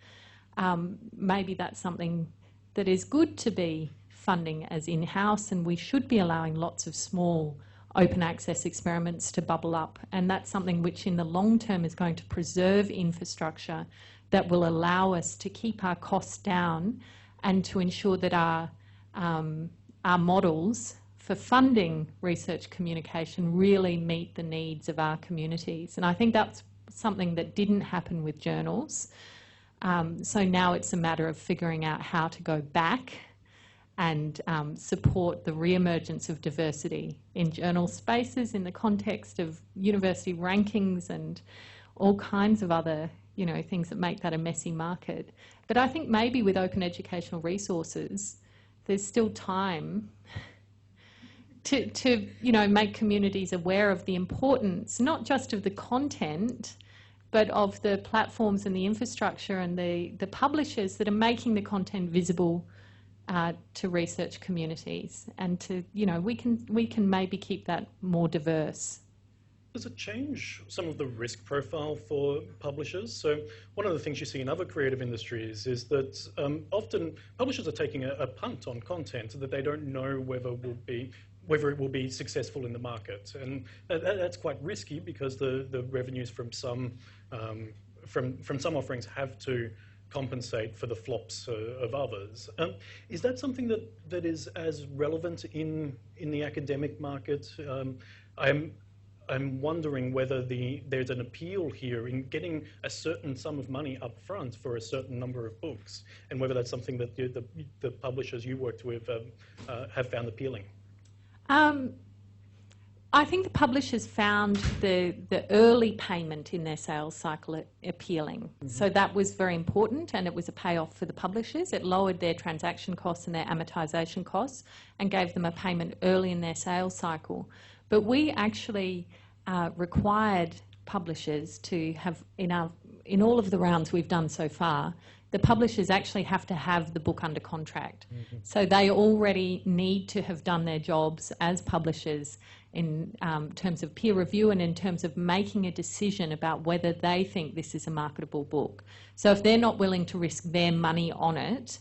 Maybe that's something that is good to be funding as in-house, and we should be allowing lots of small open access experiments to bubble up, and that's something which in the long term is going to preserve infrastructure that will allow us to keep our costs down and to ensure that our models for funding research communication really meet the needs of our communities. And I think that's something that didn't happen with journals. So now it's a matter of figuring out how to go back and support the re-emergence of diversity in journal spaces in the context of university rankings and all kinds of other things that make that a messy market. But I think maybe with open educational resources, there's still time to make communities aware of the importance, not just of the content, but of the platforms and the infrastructure and the publishers that are making the content visible to research communities, and to we can maybe keep that more diverse. Does it change some of the risk profile for publishers? So one of the things you see in other creative industries is that often publishers are taking a punt on content that they don't know whether it will be successful in the market, and that's quite risky because the revenues from some offerings have to compensate for the flops of others. Is that something that is as relevant in the academic market? I'm wondering whether there's an appeal here in getting a certain sum of money up front for a certain number of books, and whether that's something that the publishers you worked with have found appealing. I think the publishers found the early payment in their sales cycle appealing. Mm-hmm. So that was very important, and it was a payoff for the publishers. It lowered their transaction costs and their amortization costs and gave them a payment early in their sales cycle. But we actually required publishers to have, in all of the rounds we've done so far, the publishers actually have to have the book under contract. Mm-hmm. So they already need to have done their jobs as publishers in terms of peer review and in terms of making a decision about whether they think this is a marketable book. So if they're not willing to risk their money on it,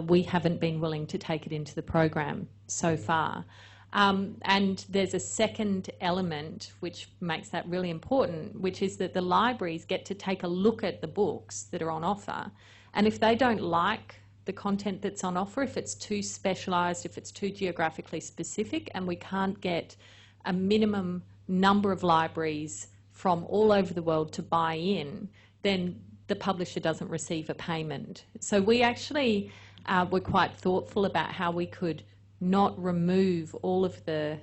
we haven't been willing to take it into the program so far. And there's a second element which makes that really important, which is that the libraries get to take a look at the books that are on offer. And if they don't like the content that's on offer, if it's too specialised, if it's too geographically specific, and we can't get a minimum number of libraries from all over the world to buy in, then the publisher doesn't receive a payment. So we actually were quite thoughtful about how we could not remove all of the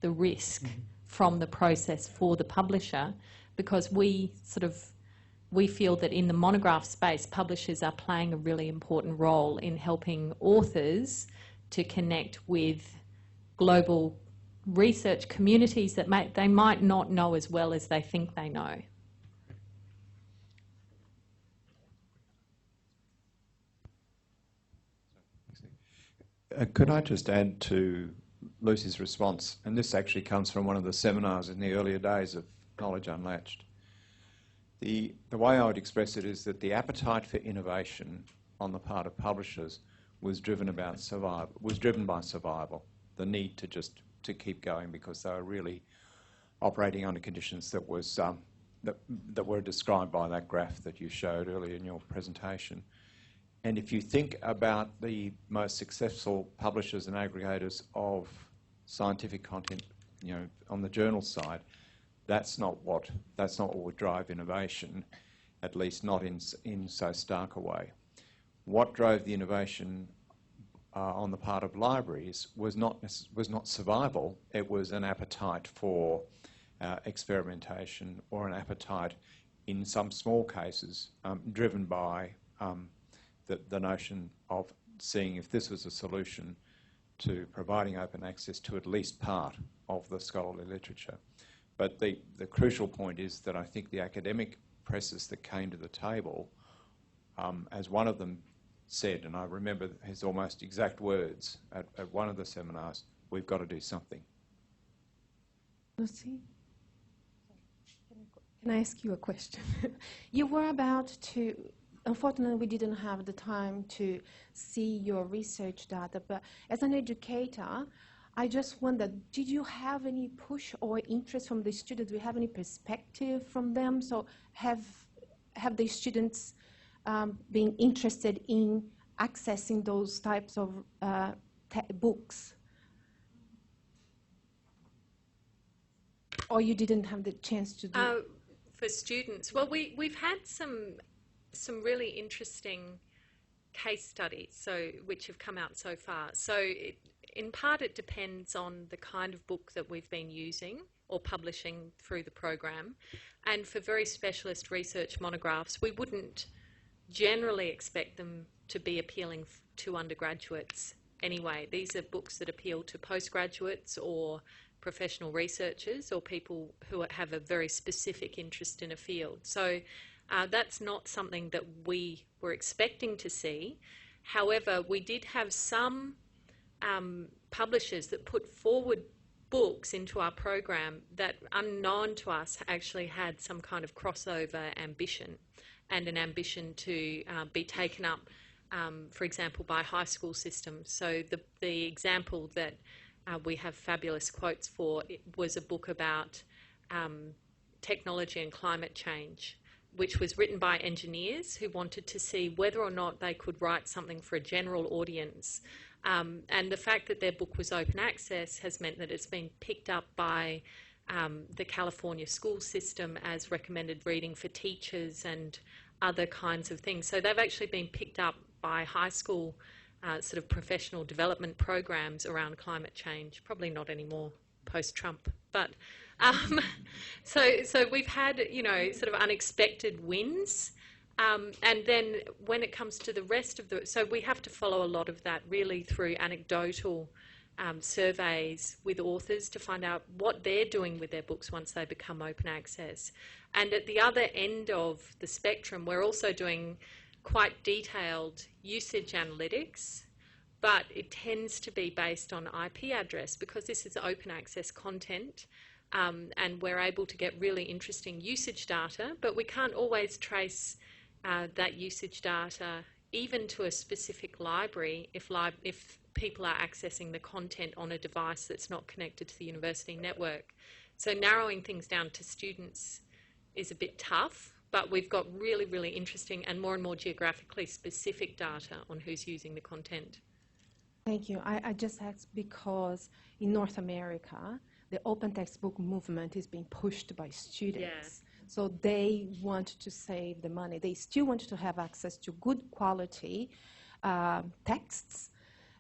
risk from the process for the publisher, because we feel that in the monograph space, publishers are playing a really important role in helping authors to connect with global research communities that they might not know as well as they think they know. Could I just add to Lucy's response? And this actually comes from one of the seminars in the earlier days of Knowledge Unlatched. The way I would express it is that the appetite for innovation on the part of publishers was driven by survival, the need to keep going, because they were really operating under conditions that was that were described by that graph that you showed earlier in your presentation. And if you think about the most successful publishers and aggregators of scientific content, on the journal side, that's not what would drive innovation, at least not in so stark a way. What drove the innovation on the part of libraries was not survival. It was an appetite for experimentation, or an appetite, in some small cases, driven by the notion of seeing if this was a solution to providing open access to at least part of the scholarly literature. But the crucial point is that I think the academic presses that came to the table, as one of them said, and I remember his almost exact words at one of the seminars, we've got to do something. Lucy, can I ask you a question? You were about to, unfortunately we didn't have the time to see your research data, but as an educator, I just wondered, did you have any push or interest from the students? Do you have any perspective from them? So have the students been interested in accessing those types of books? Or you didn't have the chance to do it? For students, well, we've had some really interesting case studies which have come out so far. So in part it depends on the kind of book that we've been using or publishing through the program. And for very specialist research monographs, we wouldn't generally expect them to be appealing to undergraduates anyway. These are books that appeal to postgraduates or professional researchers or people who have a very specific interest in a field. So that's not something that we were expecting to see. However, we did have some publishers that put forward books into our program that, unknown to us, actually had some kind of crossover ambition, and an ambition to be taken up, for example, by high school systems. So the example that we have fabulous quotes for, it was a book about technology and climate change, which was written by engineers who wanted to see whether or not they could write something for a general audience. And the fact that their book was open access has meant that it's been picked up by the California school system as recommended reading for teachers and other kinds of things. So they've actually been picked up by high school sort of professional development programs around climate change. Probably not anymore post-Trump, but so we've had, sort of unexpected wins. And then when it comes to the rest of so we have to follow a lot of that really through anecdotal surveys with authors to find out what they're doing with their books once they become open access. And at the other end of the spectrum, we're also doing quite detailed usage analytics, but it tends to be based on IP address because this is open access content, and we're able to get really interesting usage data, but we can't always trace that usage data even to a specific library if people are accessing the content on a device that's not connected to the university network. So narrowing things down to students is a bit tough, but we've got really, really interesting and more geographically specific data on who's using the content. Thank you. I just asked because in North America, the open textbook movement is being pushed by students. Yeah. So they want to save the money. They still want to have access to good quality texts,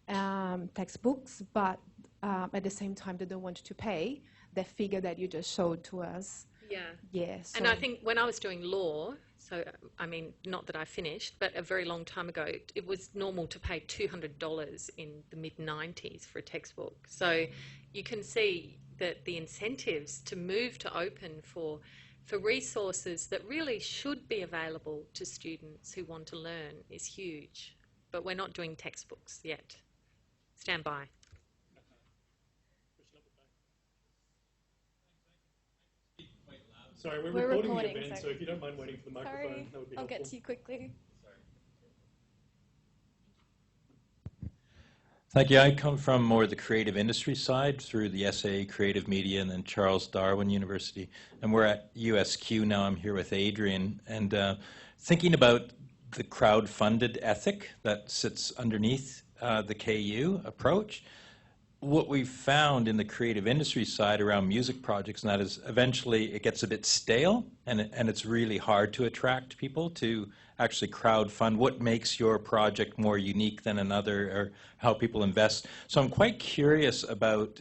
textbooks, but at the same time they don't want to pay the figure that you just showed to us. Yeah. Yes. And I think when I was doing law, so I mean, not that I finished, but a very long time ago, it was normal to pay $200 in the mid-90s for a textbook. So you can see that the incentives to move to open for resources that really should be available to students who want to learn is huge. But we're not doing textbooks yet. Stand by. Sorry, we're recording the event, so if you don't mind waiting for the microphone, that would be helpful. I'll get to you quickly. Thank you. I come from more the creative industry side through the SA Creative Media and then Charles Darwin University. And we're at USQ now. I'm here with Adrian. And thinking about the crowd-funded ethic that sits underneath the KU approach, what we've found in the creative industry side around music projects, and that is eventually it gets a bit stale, and it's really hard to attract people to actually crowdfund. What makes your project more unique than another, or how people invest? So I'm quite curious about,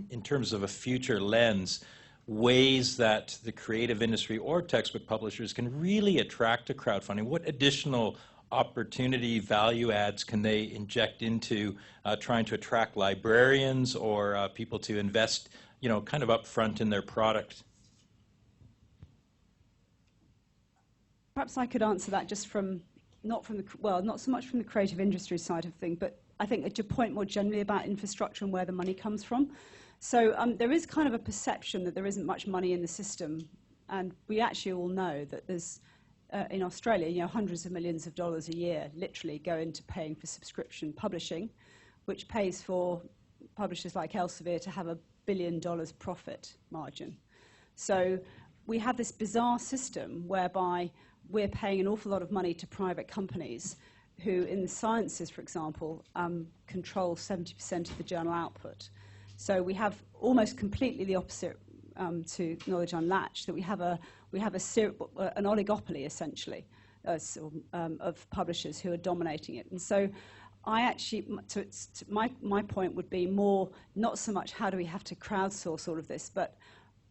in terms of a future lens, ways that the creative industry or textbook publishers can really attract to crowdfunding. What additional opportunity value adds can they inject into trying to attract librarians or people to invest, kind of upfront in their product? Perhaps I could answer that just not so much from the creative industry side of things, but I think at your point more generally about infrastructure and where the money comes from. So there is kind of a perception that there isn't much money in the system, and we actually all know that there's in Australia, hundreds of millions of dollars a year literally go into paying for subscription publishing, which pays for publishers like Elsevier to have $1 billion profit margin. So we have this bizarre system whereby we're paying an awful lot of money to private companies who, in the sciences, for example, control 70% of the journal output. So we have almost completely the opposite to Knowledge Unlatched, that we have an oligopoly, essentially, of publishers who are dominating it. And so my point would be more, not so much how do we have to crowdsource all of this, but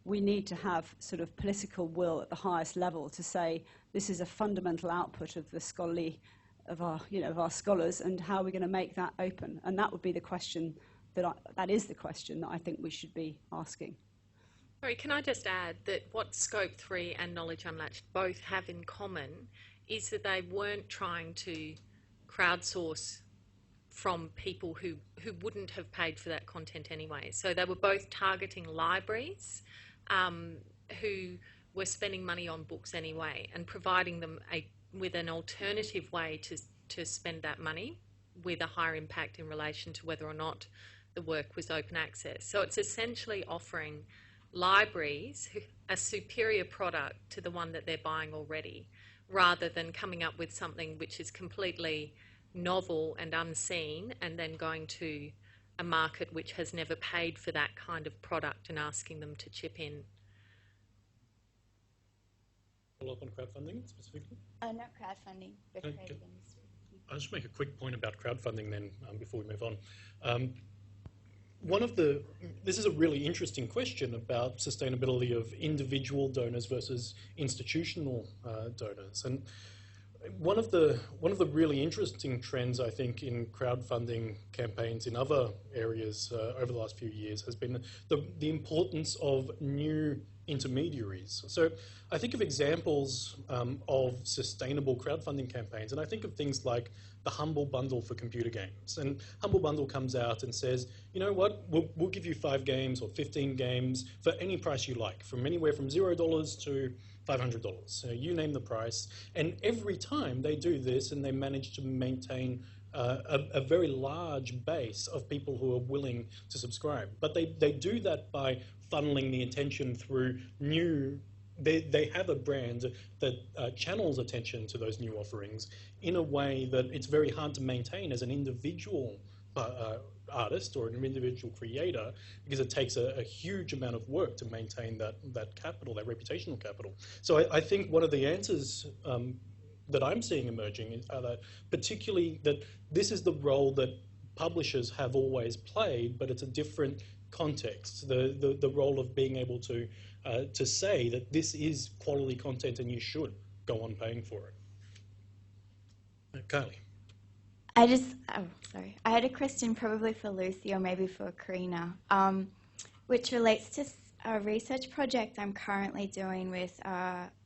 we need to have sort of political will at the highest level to say this is a fundamental output of the scholarly, of our scholars, and how are we going to make that open? And that would be the question that is the question that I think we should be asking. Sorry, can I just add that what Scope 3 and Knowledge Unlatched both have in common is that they weren't trying to crowdsource from people who wouldn't have paid for that content anyway. So they were both targeting libraries who were spending money on books anyway and providing them with an alternative way to spend that money with a higher impact in relation to whether or not the work was open access. So it's essentially offering libraries a superior product to the one that they're buying already, rather than coming up with something which is completely novel and unseen and then going to a market which has never paid for that kind of product and asking them to chip in. Follow up on crowdfunding specifically? Not crowdfunding, but creative industry. I'll just make a quick point about crowdfunding then before we move on. This is a really interesting question about sustainability of individual donors versus institutional donors. And one of the really interesting trends, I think, in crowdfunding campaigns in other areas over the last few years has been the importance of new intermediaries. So I think of examples of sustainable crowdfunding campaigns, and I think of things like the Humble Bundle for computer games. And Humble Bundle comes out and says, you know what, we'll give you 5 games or 15 games for any price you like, from anywhere from $0 to $500. So you name the price. And every time they do this, and they manage to maintain a very large base of people who are willing to subscribe. But they do that by funneling the attention through new. They have a brand that channels attention to those new offerings in a way that it's very hard to maintain as an individual artist or an individual creator, because it takes a huge amount of work to maintain that capital, that reputational capital. So I think one of the answers that I'm seeing emerging are that, particularly, that this is the role that publishers have always played, but it's a different context. The role of being able to say that this is quality content and you should go on paying for it. Kylie. I had a question probably for Lucy or maybe for Karina, which relates to a research project I'm currently doing with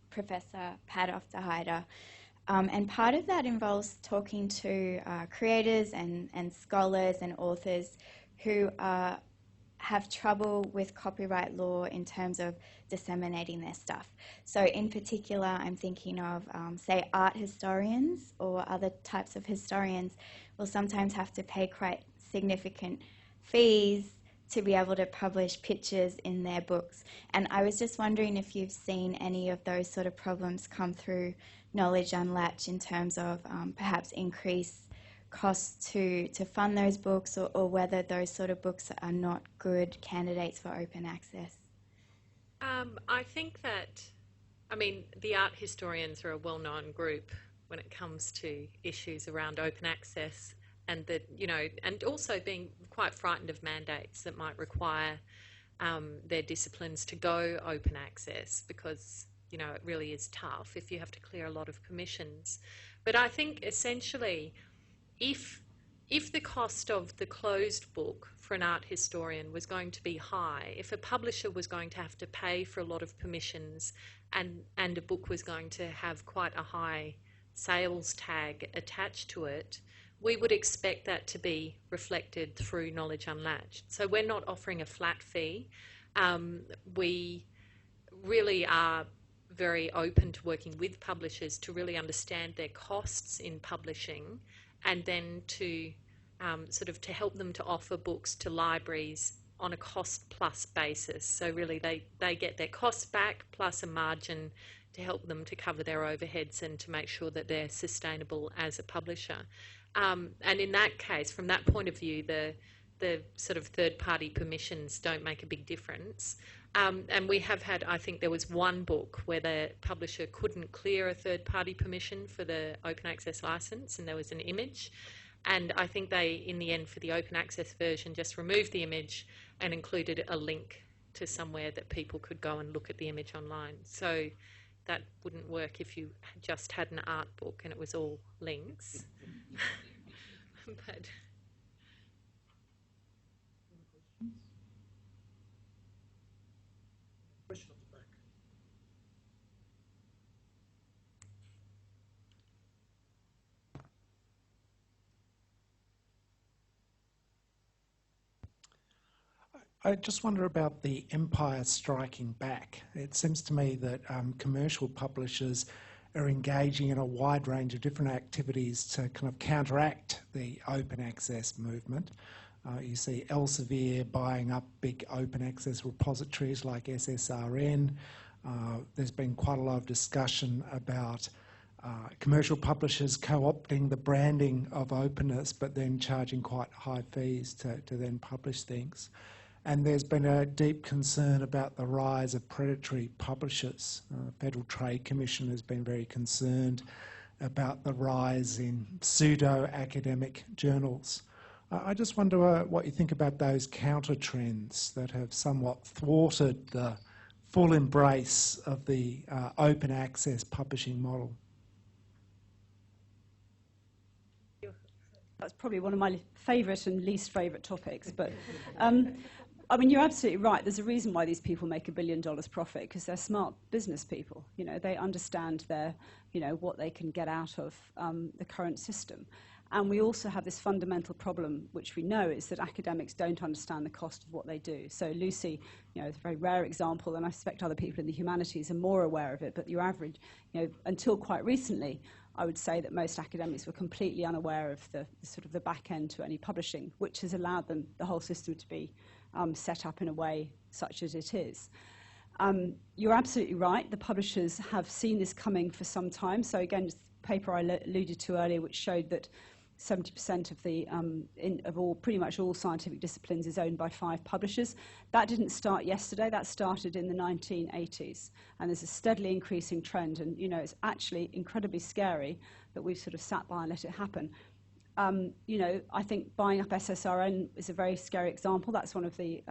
Professor Pat Ofterheider. And part of that involves talking to creators and scholars and authors who have trouble with copyright law in terms of disseminating their stuff. So in particular, I'm thinking of, say, art historians or other types of historians will sometimes have to pay quite significant fees to be able to publish pictures in their books. And I was just wondering if you've seen any of those sort of problems come through Knowledge Unlatched in terms of perhaps increased costs to fund those books, or whether those sort of books are not good candidates for open access. I think that, the art historians are a well-known group when it comes to issues around open access, and that, and also being quite frightened of mandates that might require their disciplines to go open access, because it really is tough if you have to clear a lot of permissions. But I think essentially, if the cost of the closed book for an art historian was going to be high, if a publisher was going to have to pay for a lot of permissions, and a book was going to have quite a high sales tag attached to it, we would expect that to be reflected through Knowledge Unlatched. So we're not offering a flat fee. We really are very open to working with publishers to really understand their costs in publishing, and then to to help them to offer books to libraries on a cost-plus basis. So really they get their costs back plus a margin to help them to cover their overheads and to make sure that they're sustainable as a publisher. And in that case, from that point of view, the sort of third-party permissions don't make a big difference. And we have had, I think there was one book where the publisher couldn't clear a third-party permission for the open access license, and there was an image. And I think they, in the end, for the open access version, just removed the image and included a link to somewhere that people could go and look at the image online. So that wouldn't work if you just had an art book and it was all links. But Question at the back. I just wonder about the empire striking back. It seems to me that commercial publishers are engaging in a wide range of different activities to kind of counteract the open access movement. You see Elsevier buying up big open access repositories like SSRN. There's been quite a lot of discussion about commercial publishers co-opting the branding of openness, but then charging quite high fees to then publish things. And there's been a deep concern about the rise of predatory publishers. The Federal Trade Commission has been very concerned about the rise in pseudo-academic journals. I just wonder what you think about those counter trends that have somewhat thwarted the full embrace of the open access publishing model. That's probably one of my favourite and least favourite topics. But I mean, you're absolutely right. There's a reason why these people make $1 billion profit, because they're smart business people. You know, they understand their, you know, what they can get out of the current system. And we also have this fundamental problem, which we know, is that academics don't understand the cost of what they do. So Lucy, you know, is a very rare example, and I suspect other people in the humanities are more aware of it, but your average, you know, until quite recently, I would say that most academics were completely unaware of the sort of the back end to any publishing, which has allowed them, the whole system, to be set up in a way such as it is. You're absolutely right. The publishers have seen this coming for some time. So again, just the paper I alluded to earlier, which showed that 70% of the pretty much all scientific disciplines is owned by 5 publishers. That didn't start yesterday. That started in the 1980s, and there's a steadily increasing trend. And you know, it's actually incredibly scary that we've sort of sat by and let it happen. You know, I think buying up SSRN is a very scary example. That's one of the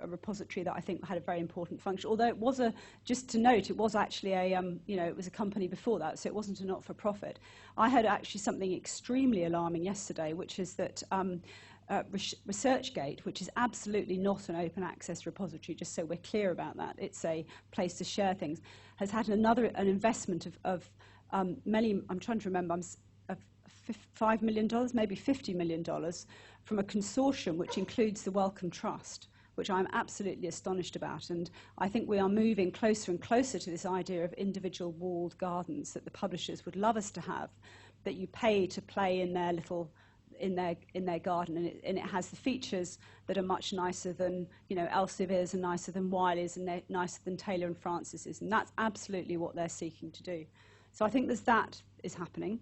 a repository that I think had a very important function. Although it was just to note, it was actually a, you know, it was a company before that, so it wasn't a not-for-profit. I heard actually something extremely alarming yesterday, which is that ResearchGate, which is absolutely not an open access repository, just so we're clear about that, it's a place to share things, has had an investment of many, I'm trying to remember, of $5 million, maybe $50 million, from a consortium which includes the Wellcome Trust, which I'm absolutely astonished about. And I think we are moving closer and closer to this idea of individual walled gardens that the publishers would love us to have, that you pay to play in their little, in their garden, and it has the features that are much nicer than, you know, Elsevier's and nicer than Wiley's and they're nicer than Taylor and Francis's, and that's absolutely what they're seeking to do. So I think that is happening.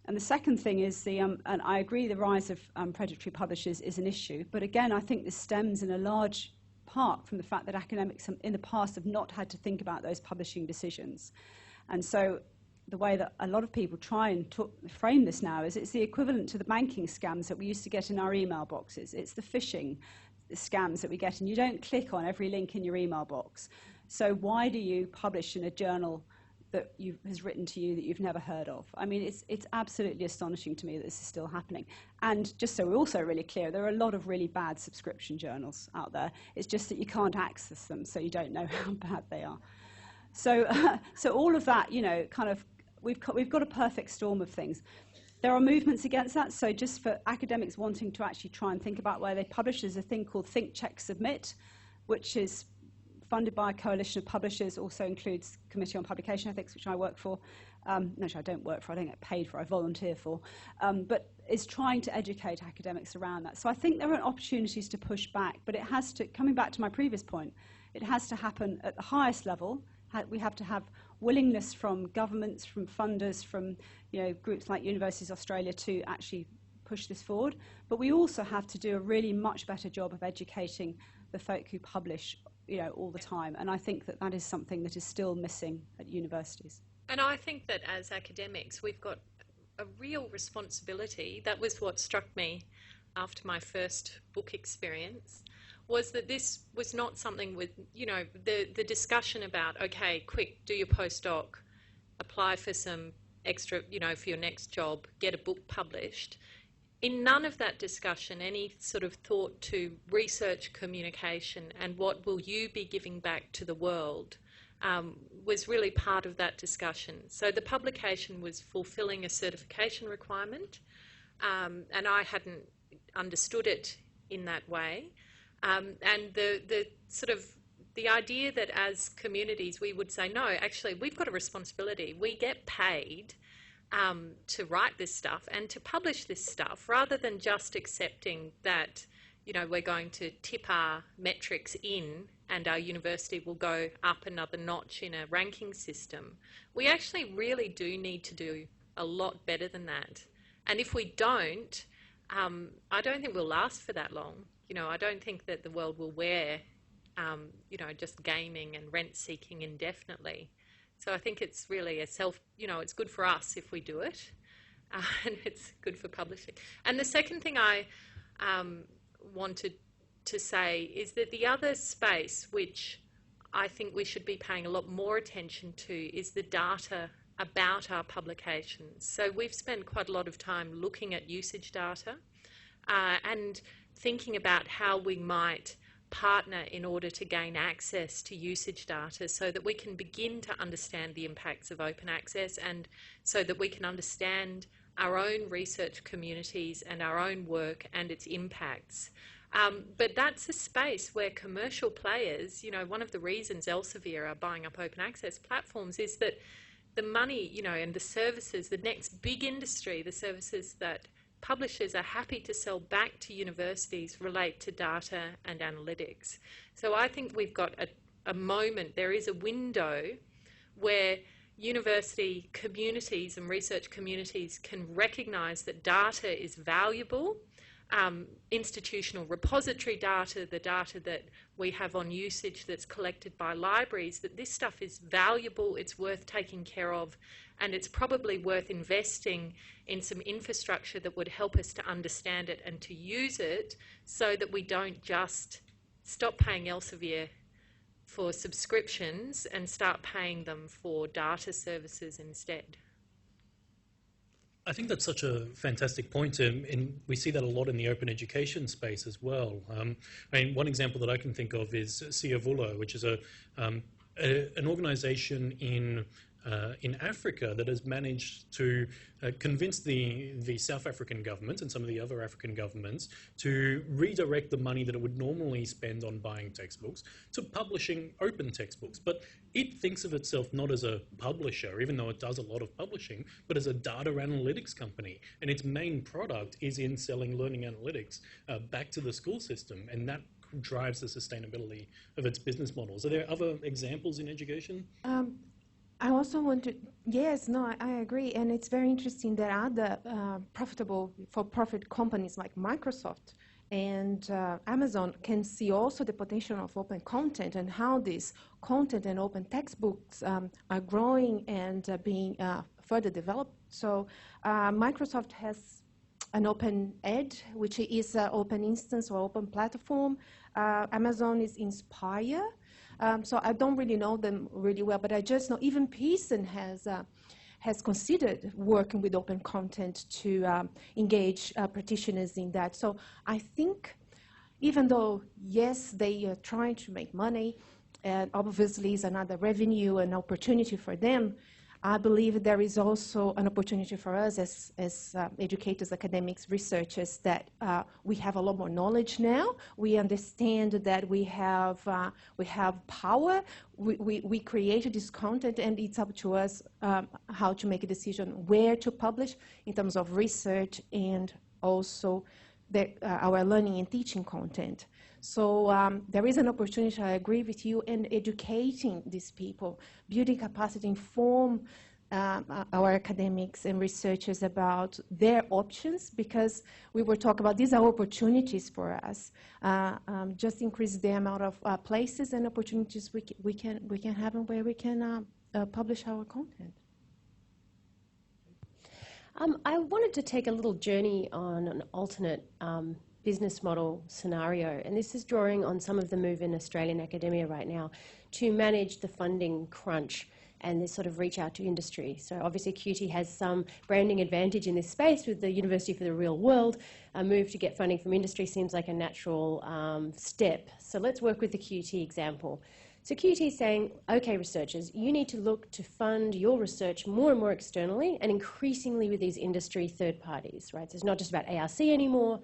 And the second thing is and I agree the rise of predatory publishers is an issue, but again, I think this stems in a large part from the fact that academics in the past have not had to think about those publishing decisions. And so the way that a lot of people try and frame this now is it's the equivalent to the banking scams that we used to get in our email boxes. It's the phishing scams that we get, and you don't click on every link in your email box. So why do you publish in a journal that has written to you that you've never heard of? I mean, it's absolutely astonishing to me that this is still happening. And just so we're also really clear, there are a lot of really bad subscription journals out there. It's just that you can't access them, so you don't know how bad they are. So, so all of that, you know, kind of, we've got a perfect storm of things. There are movements against that. So just for academics wanting to actually try and think about where they publish, there's a thing called Think, Check, Submit, which is funded by a coalition of publishers, also includes Committee on Publication Ethics, which I work for. No, I don't work for, I don't get paid for, I volunteer for, but is trying to educate academics around that. So I think there are opportunities to push back, but it has to, coming back to my previous point, it has to happen at the highest level. We have to have willingness from governments, from funders, from, you know, groups like Universities Australia to actually push this forward. But we also have to do a really much better job of educating the folk who publish, you know, all the time. And I think that that is something that is still missing at universities. And I think that as academics, we've got a real responsibility. That was what struck me after my first book experience, was that this was not something with, you know, the discussion about, okay, quick, do your postdoc, apply for some extra, you know, for your next job, get a book published. In none of that discussion, any sort of thought to research communication and what will you be giving back to the world was really part of that discussion. So the publication was fulfilling a certification requirement, and I hadn't understood it in that way. And the sort of the idea that as communities we would say, no, actually we've got a responsibility. We get paid to write this stuff and to publish this stuff, rather than just accepting that, you know, we're going to tip our metrics in and our university will go up another notch in a ranking system. We actually really do need to do a lot better than that. And if we don't, I don't think we'll last for that long. You know, I don't think that the world will wear, you know, just gaming and rent-seeking indefinitely. So I think it's really a you know, it's good for us if we do it, and it's good for publishing. And the second thing I wanted to say is that the other space which I think we should be paying a lot more attention to is the data about our publications. So we've spent quite a lot of time looking at usage data and thinking about how we might partner in order to gain access to usage data so that we can begin to understand the impacts of open access, and so that we can understand our own research communities and our own work and its impacts. But that's a space where commercial players, you know, one of the reasons Elsevier are buying up open access platforms is that the money, you know, and the services, the next big industry, the services that publishers are happy to sell back to universities relate to data and analytics. So I think we've got a moment, there is a window where university communities and research communities can recognise that data is valuable. Institutional repository data, the data that we have on usage that's collected by libraries, that this stuff is valuable, it's worth taking care of, and it's probably worth investing in some infrastructure that would help us to understand it and to use it, so that we don't just stop paying Elsevier for subscriptions and start paying them for data services instead. I think that's such a fantastic point, and we see that a lot in the open education space as well. I mean, one example that I can think of is Siavulo, which is an organisation in Africa that has managed to convince the South African government and some of the other African governments to redirect the money that it would normally spend on buying textbooks to publishing open textbooks. But it thinks of itself not as a publisher, even though it does a lot of publishing, but as a data analytics company. And its main product is in selling learning analytics back to the school system, and that drives the sustainability of its business models. Are there other examples in education? I also want to, yes, no, I agree. And it's very interesting that other profitable for-profit companies like Microsoft and Amazon can see also the potential of open content and how this content and open textbooks are growing and being further developed. So Microsoft has an open ed, which is an open instance or open platform. Amazon is Inspire. So I don't really know them really well, but I just know even Pearson has considered working with open content to engage practitioners in that. So I think even though, yes, they are trying to make money, and obviously is another revenue and opportunity for them, I believe there is also an opportunity for us as educators, academics, researchers, that we have a lot more knowledge now. We understand that we have power. We created this content, and it's up to us how to make a decision where to publish in terms of research and also our learning and teaching content. So there is an opportunity, I agree with you, in educating these people, building capacity, inform our academics and researchers about their options, because we were talking about these are opportunities for us. Just increase the amount of places and opportunities we can have and where we can publish our content. I wanted to take a little journey on an alternate business model scenario, and this is drawing on some of the move in Australian academia right now to manage the funding crunch and this sort of reach out to industry. So obviously QT has some branding advantage in this space with the University for the Real World. A move to get funding from industry seems like a natural step. So let's work with the QT example. So QT is saying, okay, researchers, you need to look to fund your research more and more externally and increasingly with these industry third parties, right? So it's not just about ARC anymore.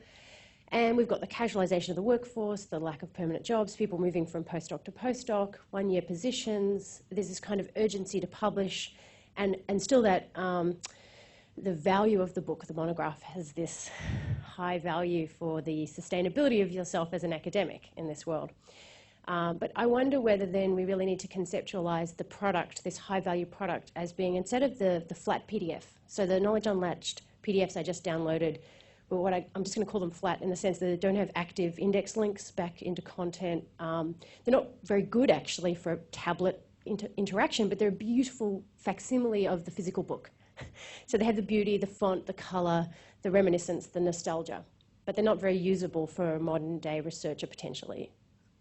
And we've got the casualisation of the workforce, the lack of permanent jobs, people moving from postdoc to postdoc, one-year positions. There's this kind of urgency to publish, and still that the value of the book, the monograph, has this high value for the sustainability of yourself as an academic in this world. But I wonder whether then we really need to conceptualise the product, this high-value product, as being, instead of the flat PDF, so the Knowledge Unlatched PDFs I just downloaded, but I'm just going to call them flat in the sense that they don't have active index links back into content. They're not very good, actually, for tablet interaction, but they're a beautiful facsimile of the physical book. So they have the beauty, the font, the colour, the reminiscence, the nostalgia, but they're not very usable for a modern-day researcher, potentially.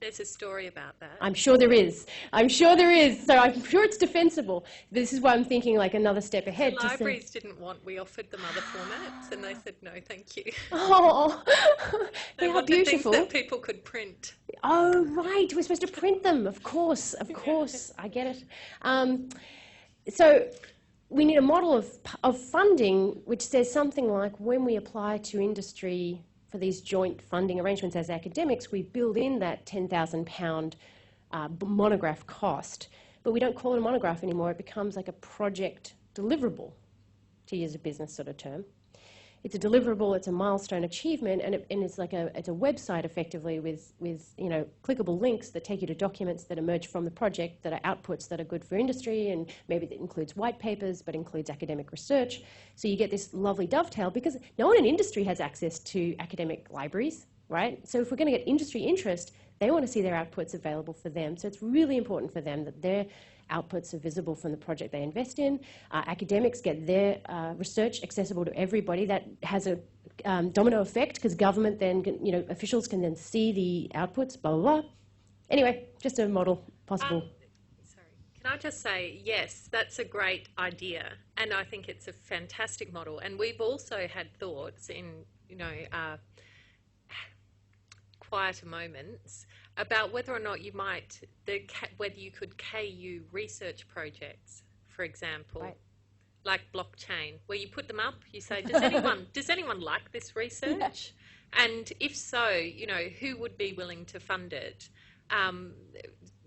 There's a story about that. I'm sure there is. I'm sure there is. So I'm sure it's defensible. This is why I'm thinking like another step ahead. The libraries didn't want, we offered them other formats and they said, no, thank you. Oh, They how wanted beautiful. things that people could print. Oh, right. We're supposed to print them. Of course. Of course. I get it. So we need a model of funding which says something like, when we apply to industry for these joint funding arrangements as academics, we build in that £10,000 monograph cost, but we don't call it a monograph anymore. It becomes like a project deliverable, to use a business sort of term. It's a deliverable, it's a milestone achievement, and it's like it's a website effectively with clickable links that take you to documents that emerge from the project that are outputs that are good for industry, and maybe that includes white papers but includes academic research. So you get this lovely dovetail because no one in industry has access to academic libraries, right? So if we're going to get industry interest, they want to see their outputs available for them. So it's really important for them that their outputs are visible from the project they invest in. Academics get their research accessible to everybody. That has a domino effect because government then, officials can then see the outputs, blah, blah, blah. Anyway, just a model possible. Sorry, can I just say, yes, that's a great idea. And I think it's a fantastic model. And we've also had thoughts in, quieter moments about whether or not you might, whether you could KU research projects, for example, right, like blockchain, where you put them up, you say, does anyone like this research? Yeah. And if so, who would be willing to fund it?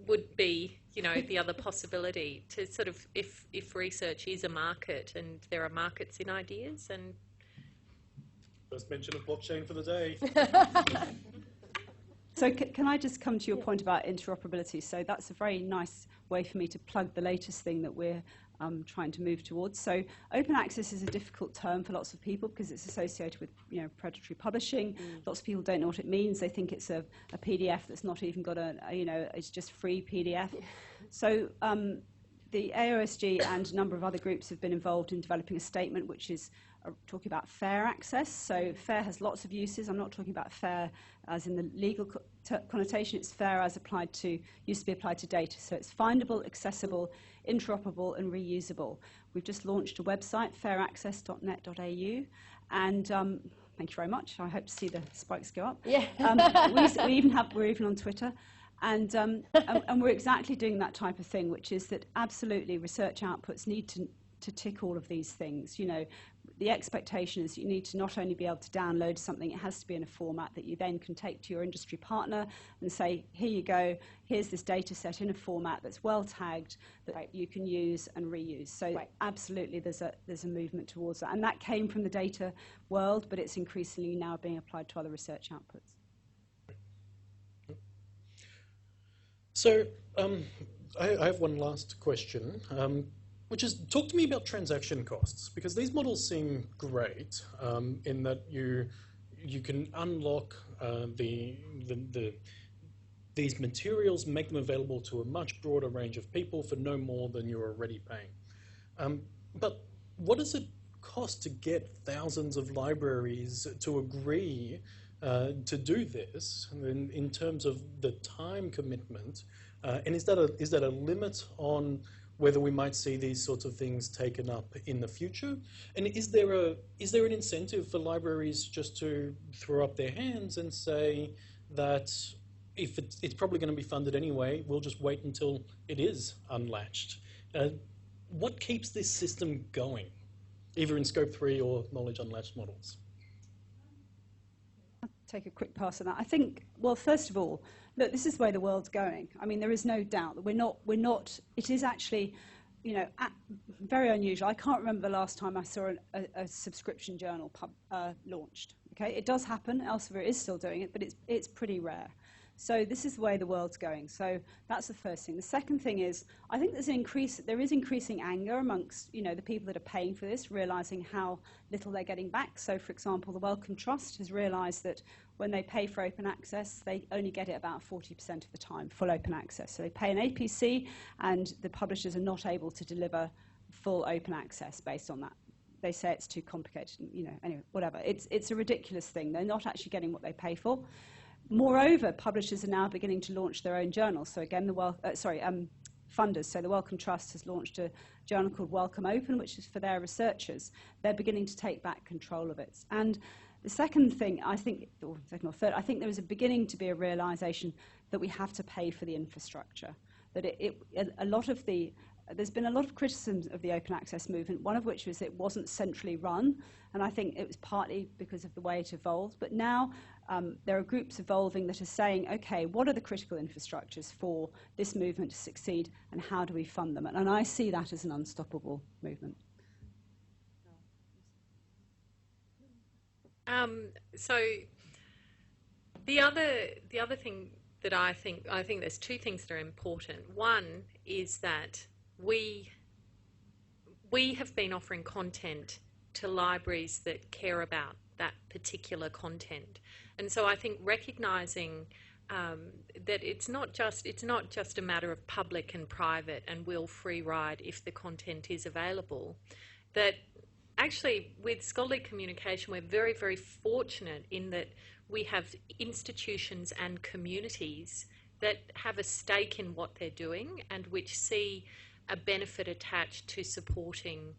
Would be, the other possibility to sort of, if research is a market and there are markets in ideas. And first mention of blockchain for the day. So can I just come to your point about interoperability? So that's a very nice way for me to plug the latest thing that we're trying to move towards. So open access is a difficult term for lots of people because it's associated with predatory publishing. Lots of people don't know what it means. They think it's a PDF that's not even got it's just free PDF. So the AOSG and a number of other groups have been involved in developing a statement which is talking about fair access. So fair has lots of uses. I'm not talking about fair as in the legal connotation. It's fair as used to be applied to data. So it's findable, accessible, interoperable, and reusable. We've just launched a website, fairaccess.net.au, and thank you very much. I hope to see the spikes go up. Yeah. We're even on Twitter. And we're exactly doing that type of thing, which is that absolutely research outputs need to tick all of these things. The expectation is you need to not only be able to download something, it has to be in a format that you then can take to your industry partner and say, here you go, here's this data set in a format that's well tagged that you can use and reuse. So absolutely there's a movement towards that. And that came from the data world, but it's increasingly now being applied to other research outputs. So I have one last question, which is, talk to me about transaction costs, because these models seem great in that you can unlock these materials, make them available to a much broader range of people for no more than you're already paying. But what does it cost to get thousands of libraries to agree to do this in terms of the time commitment? And is that a limit on whether we might see these sorts of things taken up in the future? And is there an incentive for libraries just to throw up their hands and say that if it's probably going to be funded anyway, we'll just wait until it is unlatched? What keeps this system going, either in Scope 3 or knowledge unlatched models? I'll take a quick pass on that. I think, well, first of all, look, this is the way the world's going. I mean, there is no doubt that we're not, it is actually, very unusual. I can't remember the last time I saw a subscription journal launched. Okay, it does happen. Elsevier is still doing it, but it's pretty rare. So this is the way the world's going. So that's the first thing. The second thing is, I think there is increasing anger amongst the people that are paying for this, realising how little they're getting back. So, for example, the Wellcome Trust has realised that when they pay for open access, they only get it about 40% of the time, full open access. So they pay an APC, and the publishers are not able to deliver full open access based on that. They say it's too complicated. Anyway, whatever. It's a ridiculous thing. They're not actually getting what they pay for. Moreover, publishers are now beginning to launch their own journals. So again, funders. So the Wellcome Trust has launched a journal called Wellcome Open, which is for their researchers. They're beginning to take back control of it. And the second thing, I think, or second or third, I think there is beginning to be a realization that we have to pay for the infrastructure. That there's been a lot of criticism of the open access movement, one of which was it wasn't centrally run, and I think it was partly because of the way it evolved. But now there are groups evolving that are saying, okay, what are the critical infrastructures for this movement to succeed, and how do we fund them? And I see that as an unstoppable movement. So the other thing that I think there's two things that are important. One is that we have been offering content to libraries that care about that particular content, and so I think recognising that it's not just a matter of public and private and we'll free ride if the content is available. That actually with scholarly communication we're very, very fortunate in that we have institutions and communities that have a stake in what they're doing and which see a benefit attached to supporting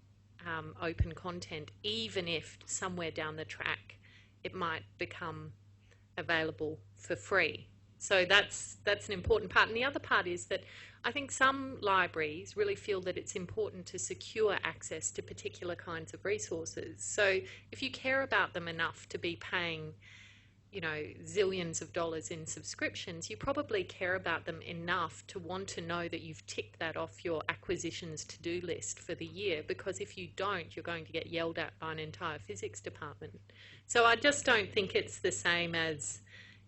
open content, even if somewhere down the track it might become available for free. So that's an important part. And the other part is that I think some libraries really feel that it's important to secure access to particular kinds of resources. So if you care about them enough to be paying, you know, zillions of dollars in subscriptions, you probably care about them enough to want to know that you've ticked that off your acquisitions to-do list for the year, because if you don't, you're going to get yelled at by an entire physics department. So I just don't think it's the same as,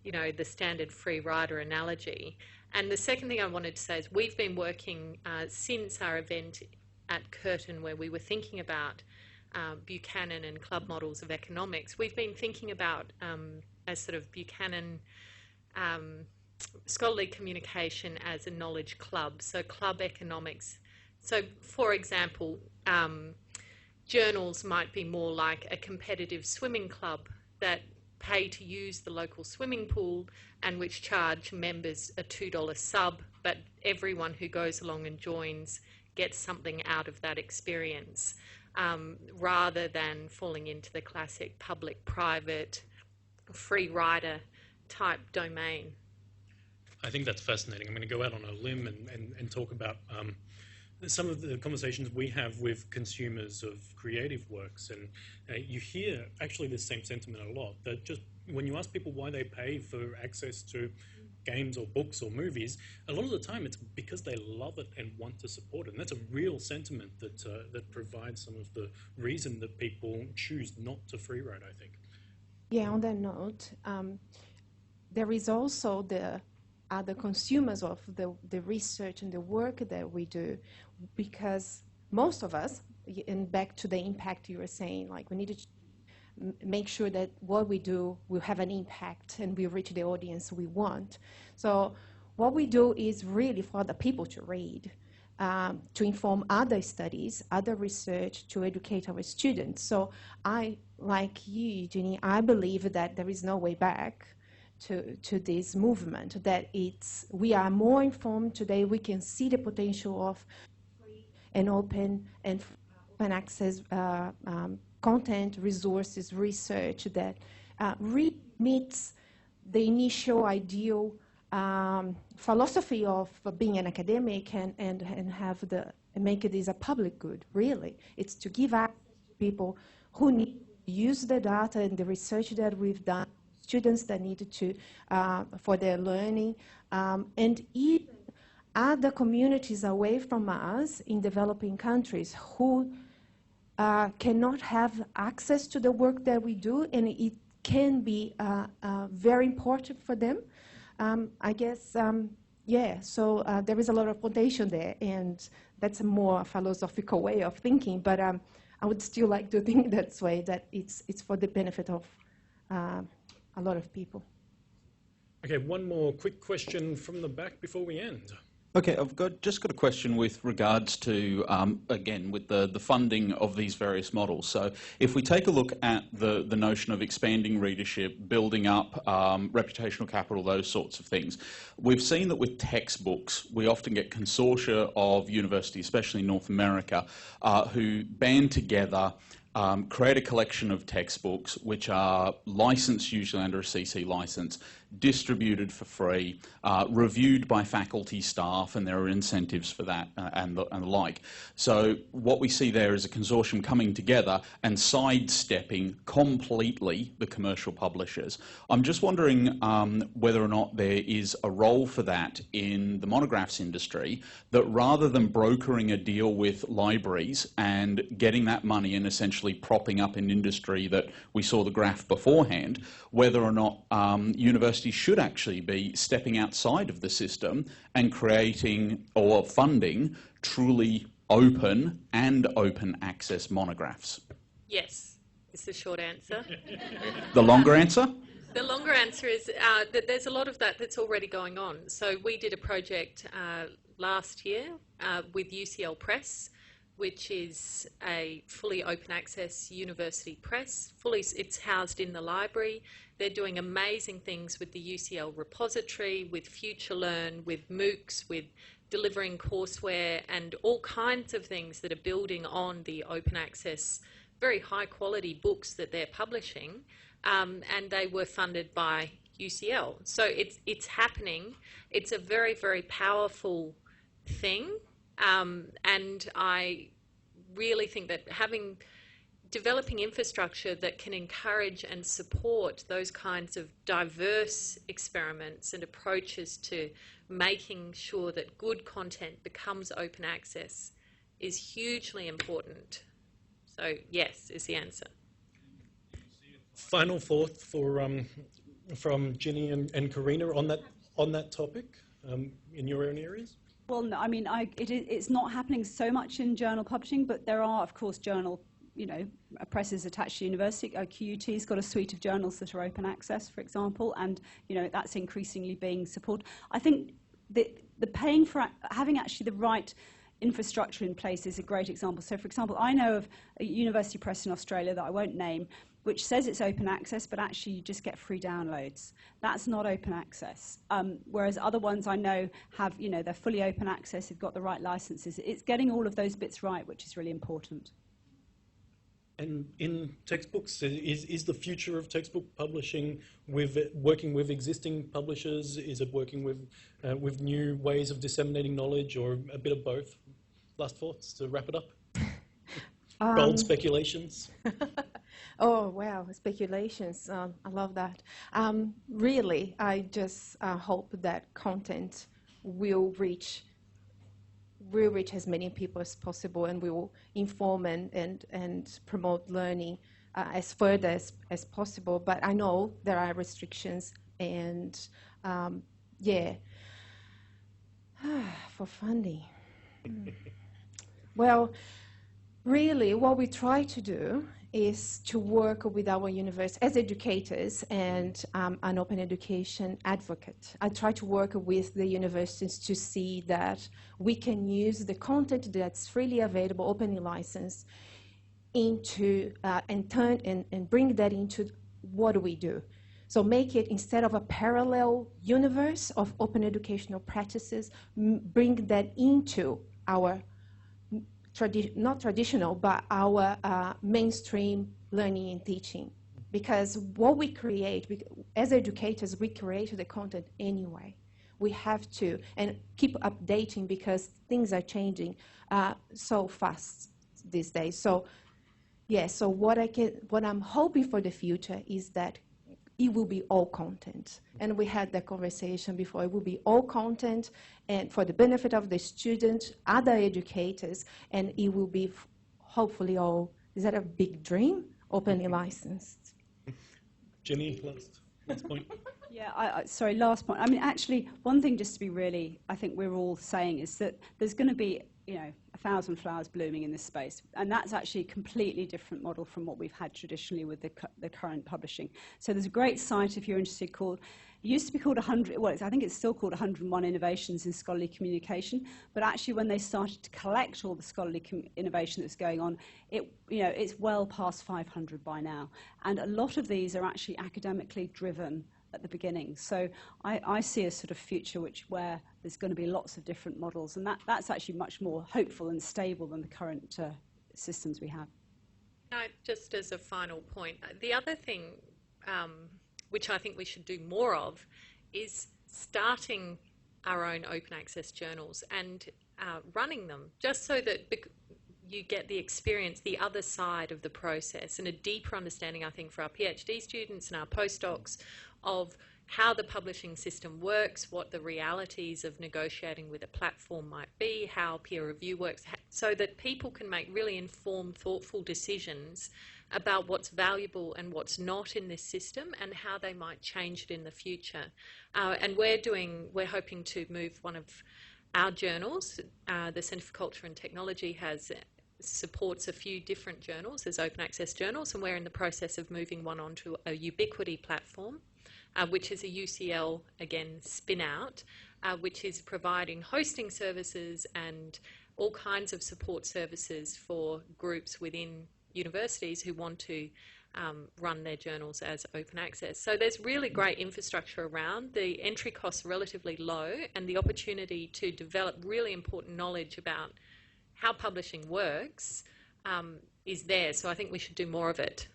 you know, the standard free rider analogy. And the second thing I wanted to say is we've been working since our event at Curtin, where we were thinking about Buchanan and club models of economics. We've been thinking about as sort of Buchanan scholarly communication as a knowledge club, so club economics. So, for example, journals might be more like a competitive swimming club that pay to use the local swimming pool and which charge members a $2 sub, but everyone who goes along and joins gets something out of that experience, rather than falling into the classic public-private free rider type domain. I think that's fascinating. I'm going to go out on a limb and talk about some of the conversations we have with consumers of creative works, and you hear actually the same sentiment a lot, that just when you ask people why they pay for access to games or books or movies, a lot of the time it's because they love it and want to support it, and that's a real sentiment that provides some of the reason that people choose not to free ride, I think. Yeah, on that note, there is also the other consumers of the research and the work that we do, because most of us, and back to the impact you were saying, like we need to make sure that what we do will have an impact and we reach the audience we want. So what we do is really for other people to read, to inform other studies, other research, to educate our students. So I, like you, Jeannie, I believe that there is no way back to this movement, that we are more informed today, we can see the potential of free and open access content, resources, research that really meets the initial ideal philosophy of being an academic and make this a public good, really. It's to give access to people who need to use the data and the research that we've done, students that need to, for their learning, and even other communities away from us in developing countries who cannot have access to the work that we do, and it can be very important for them. I guess, yeah, so there is a lot of potential there, and that's a more philosophical way of thinking, but I would still like to think that way, that it's for the benefit of a lot of people. Okay, one more quick question from the back before we end. Okay, I've just got a question with regards to, again, with the funding of these various models. So if we take a look at the notion of expanding readership, building up reputational capital, those sorts of things, we've seen that with textbooks, we often get consortia of universities, especially in North America, who band together, create a collection of textbooks which are licensed usually under a CC license, distributed for free, reviewed by faculty, staff, and there are incentives for that and the like. So what we see there is a consortium coming together and sidestepping completely the commercial publishers. I'm just wondering whether or not there is a role for that in the monographs industry, that rather than brokering a deal with libraries and getting that money and essentially propping up an industry that we saw the graph beforehand, whether or not universities should actually be stepping outside of the system and creating or funding truly open and open access monographs. Yes, is the short answer. The longer answer? The longer answer is that there's a lot of that that's already going on. So we did a project last year with UCL Press, which is a fully open access university press. It's housed in the library. They're doing amazing things with the UCL repository, with FutureLearn, with MOOCs, with delivering courseware, and all kinds of things that are building on the open access, very high quality books that they're publishing, and they were funded by UCL. So it's happening. It's a very, very powerful thing. And I really think that developing infrastructure that can encourage and support those kinds of diverse experiments and approaches to making sure that good content becomes open access is hugely important. So yes, is the answer. Final thought from Ginny and Karina on that topic in your own areas? Well, no, I mean, it's not happening so much in journal publishing, but there are, of course, journal, presses attached to university. QUT's got a suite of journals that are open access, for example, and, that's increasingly being supported. I think the paying for having actually the right infrastructure in place is a great example. So, for example, I know of a university press in Australia that I won't name, which says it's open access, but actually you just get free downloads. That's not open access. Whereas other ones I know have, they're fully open access, they've got the right licenses. It's getting all of those bits right, which is really important. And in textbooks, is the future of textbook publishing working with existing publishers? Is it working with new ways of disseminating knowledge, or a bit of both? Last thoughts to wrap it up? Bold speculations? Oh, wow, speculations. I love that. Really, I just hope that content will reach as many people as possible, and will inform and promote learning as further as possible. But I know there are restrictions, and for funding. Well, really, what we try to do is to work with our university as educators and an open education advocate. I try to work with the universities to see that we can use the content that's freely available, openly licensed, into and bring that into what we do. So make it, instead of a parallel universe of open educational practices, bring that into our not traditional, but our mainstream learning and teaching. Because what we create, as educators, we create the content anyway. We have to, and keep updating, because things are changing so fast these days. So, so what I'm hoping for the future is that it will be all content. And we had that conversation before. It will be all content, and for the benefit of the students, other educators, and it will be hopefully all, is that a big dream? Openly licensed. Jenny, last point. Yeah, sorry, last point. I mean, actually, one thing just to be really, I think we're all saying, is that there's going to be, 1,000 flowers blooming in this space. And that's actually a completely different model from what we've had traditionally with the current publishing. So there's a great site, if you're interested, it used to be called 100, well, I think it's still called 101 Innovations in Scholarly Communication, but actually when they started to collect all the scholarly innovation that's going on, it's well past 500 by now. And a lot of these are actually academically driven at the beginning. So I see a sort of future where there's going to be lots of different models, and that's actually much more hopeful and stable than the current systems we have. Just as a final point, the other thing which I think we should do more of is starting our own open access journals and running them, just so that you get the experience, the other side of the process, and a deeper understanding, I think, for our PhD students and our postdocs of how the publishing system works, what the realities of negotiating with a platform might be, how peer review works, so that people can make really informed, thoughtful decisions about what's valuable and what's not in this system and how they might change it in the future. And we're hoping to move one of our journals. The Centre for Culture and Technology supports a few different journals as open access journals, and we're in the process of moving one onto a Ubiquity platform, which is a UCL, again, spin-out, which is providing hosting services and all kinds of support services for groups within universities who want to run their journals as open access. So there's really great infrastructure around. The entry costs are relatively low, and the opportunity to develop really important knowledge about how publishing works is there. So I think we should do more of it.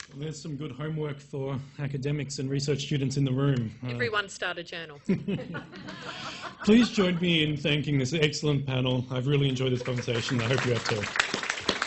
Well, there's some good homework for academics and research students in the room. Everyone start a journal. Please join me in thanking this excellent panel. I've really enjoyed this conversation. I hope you have too.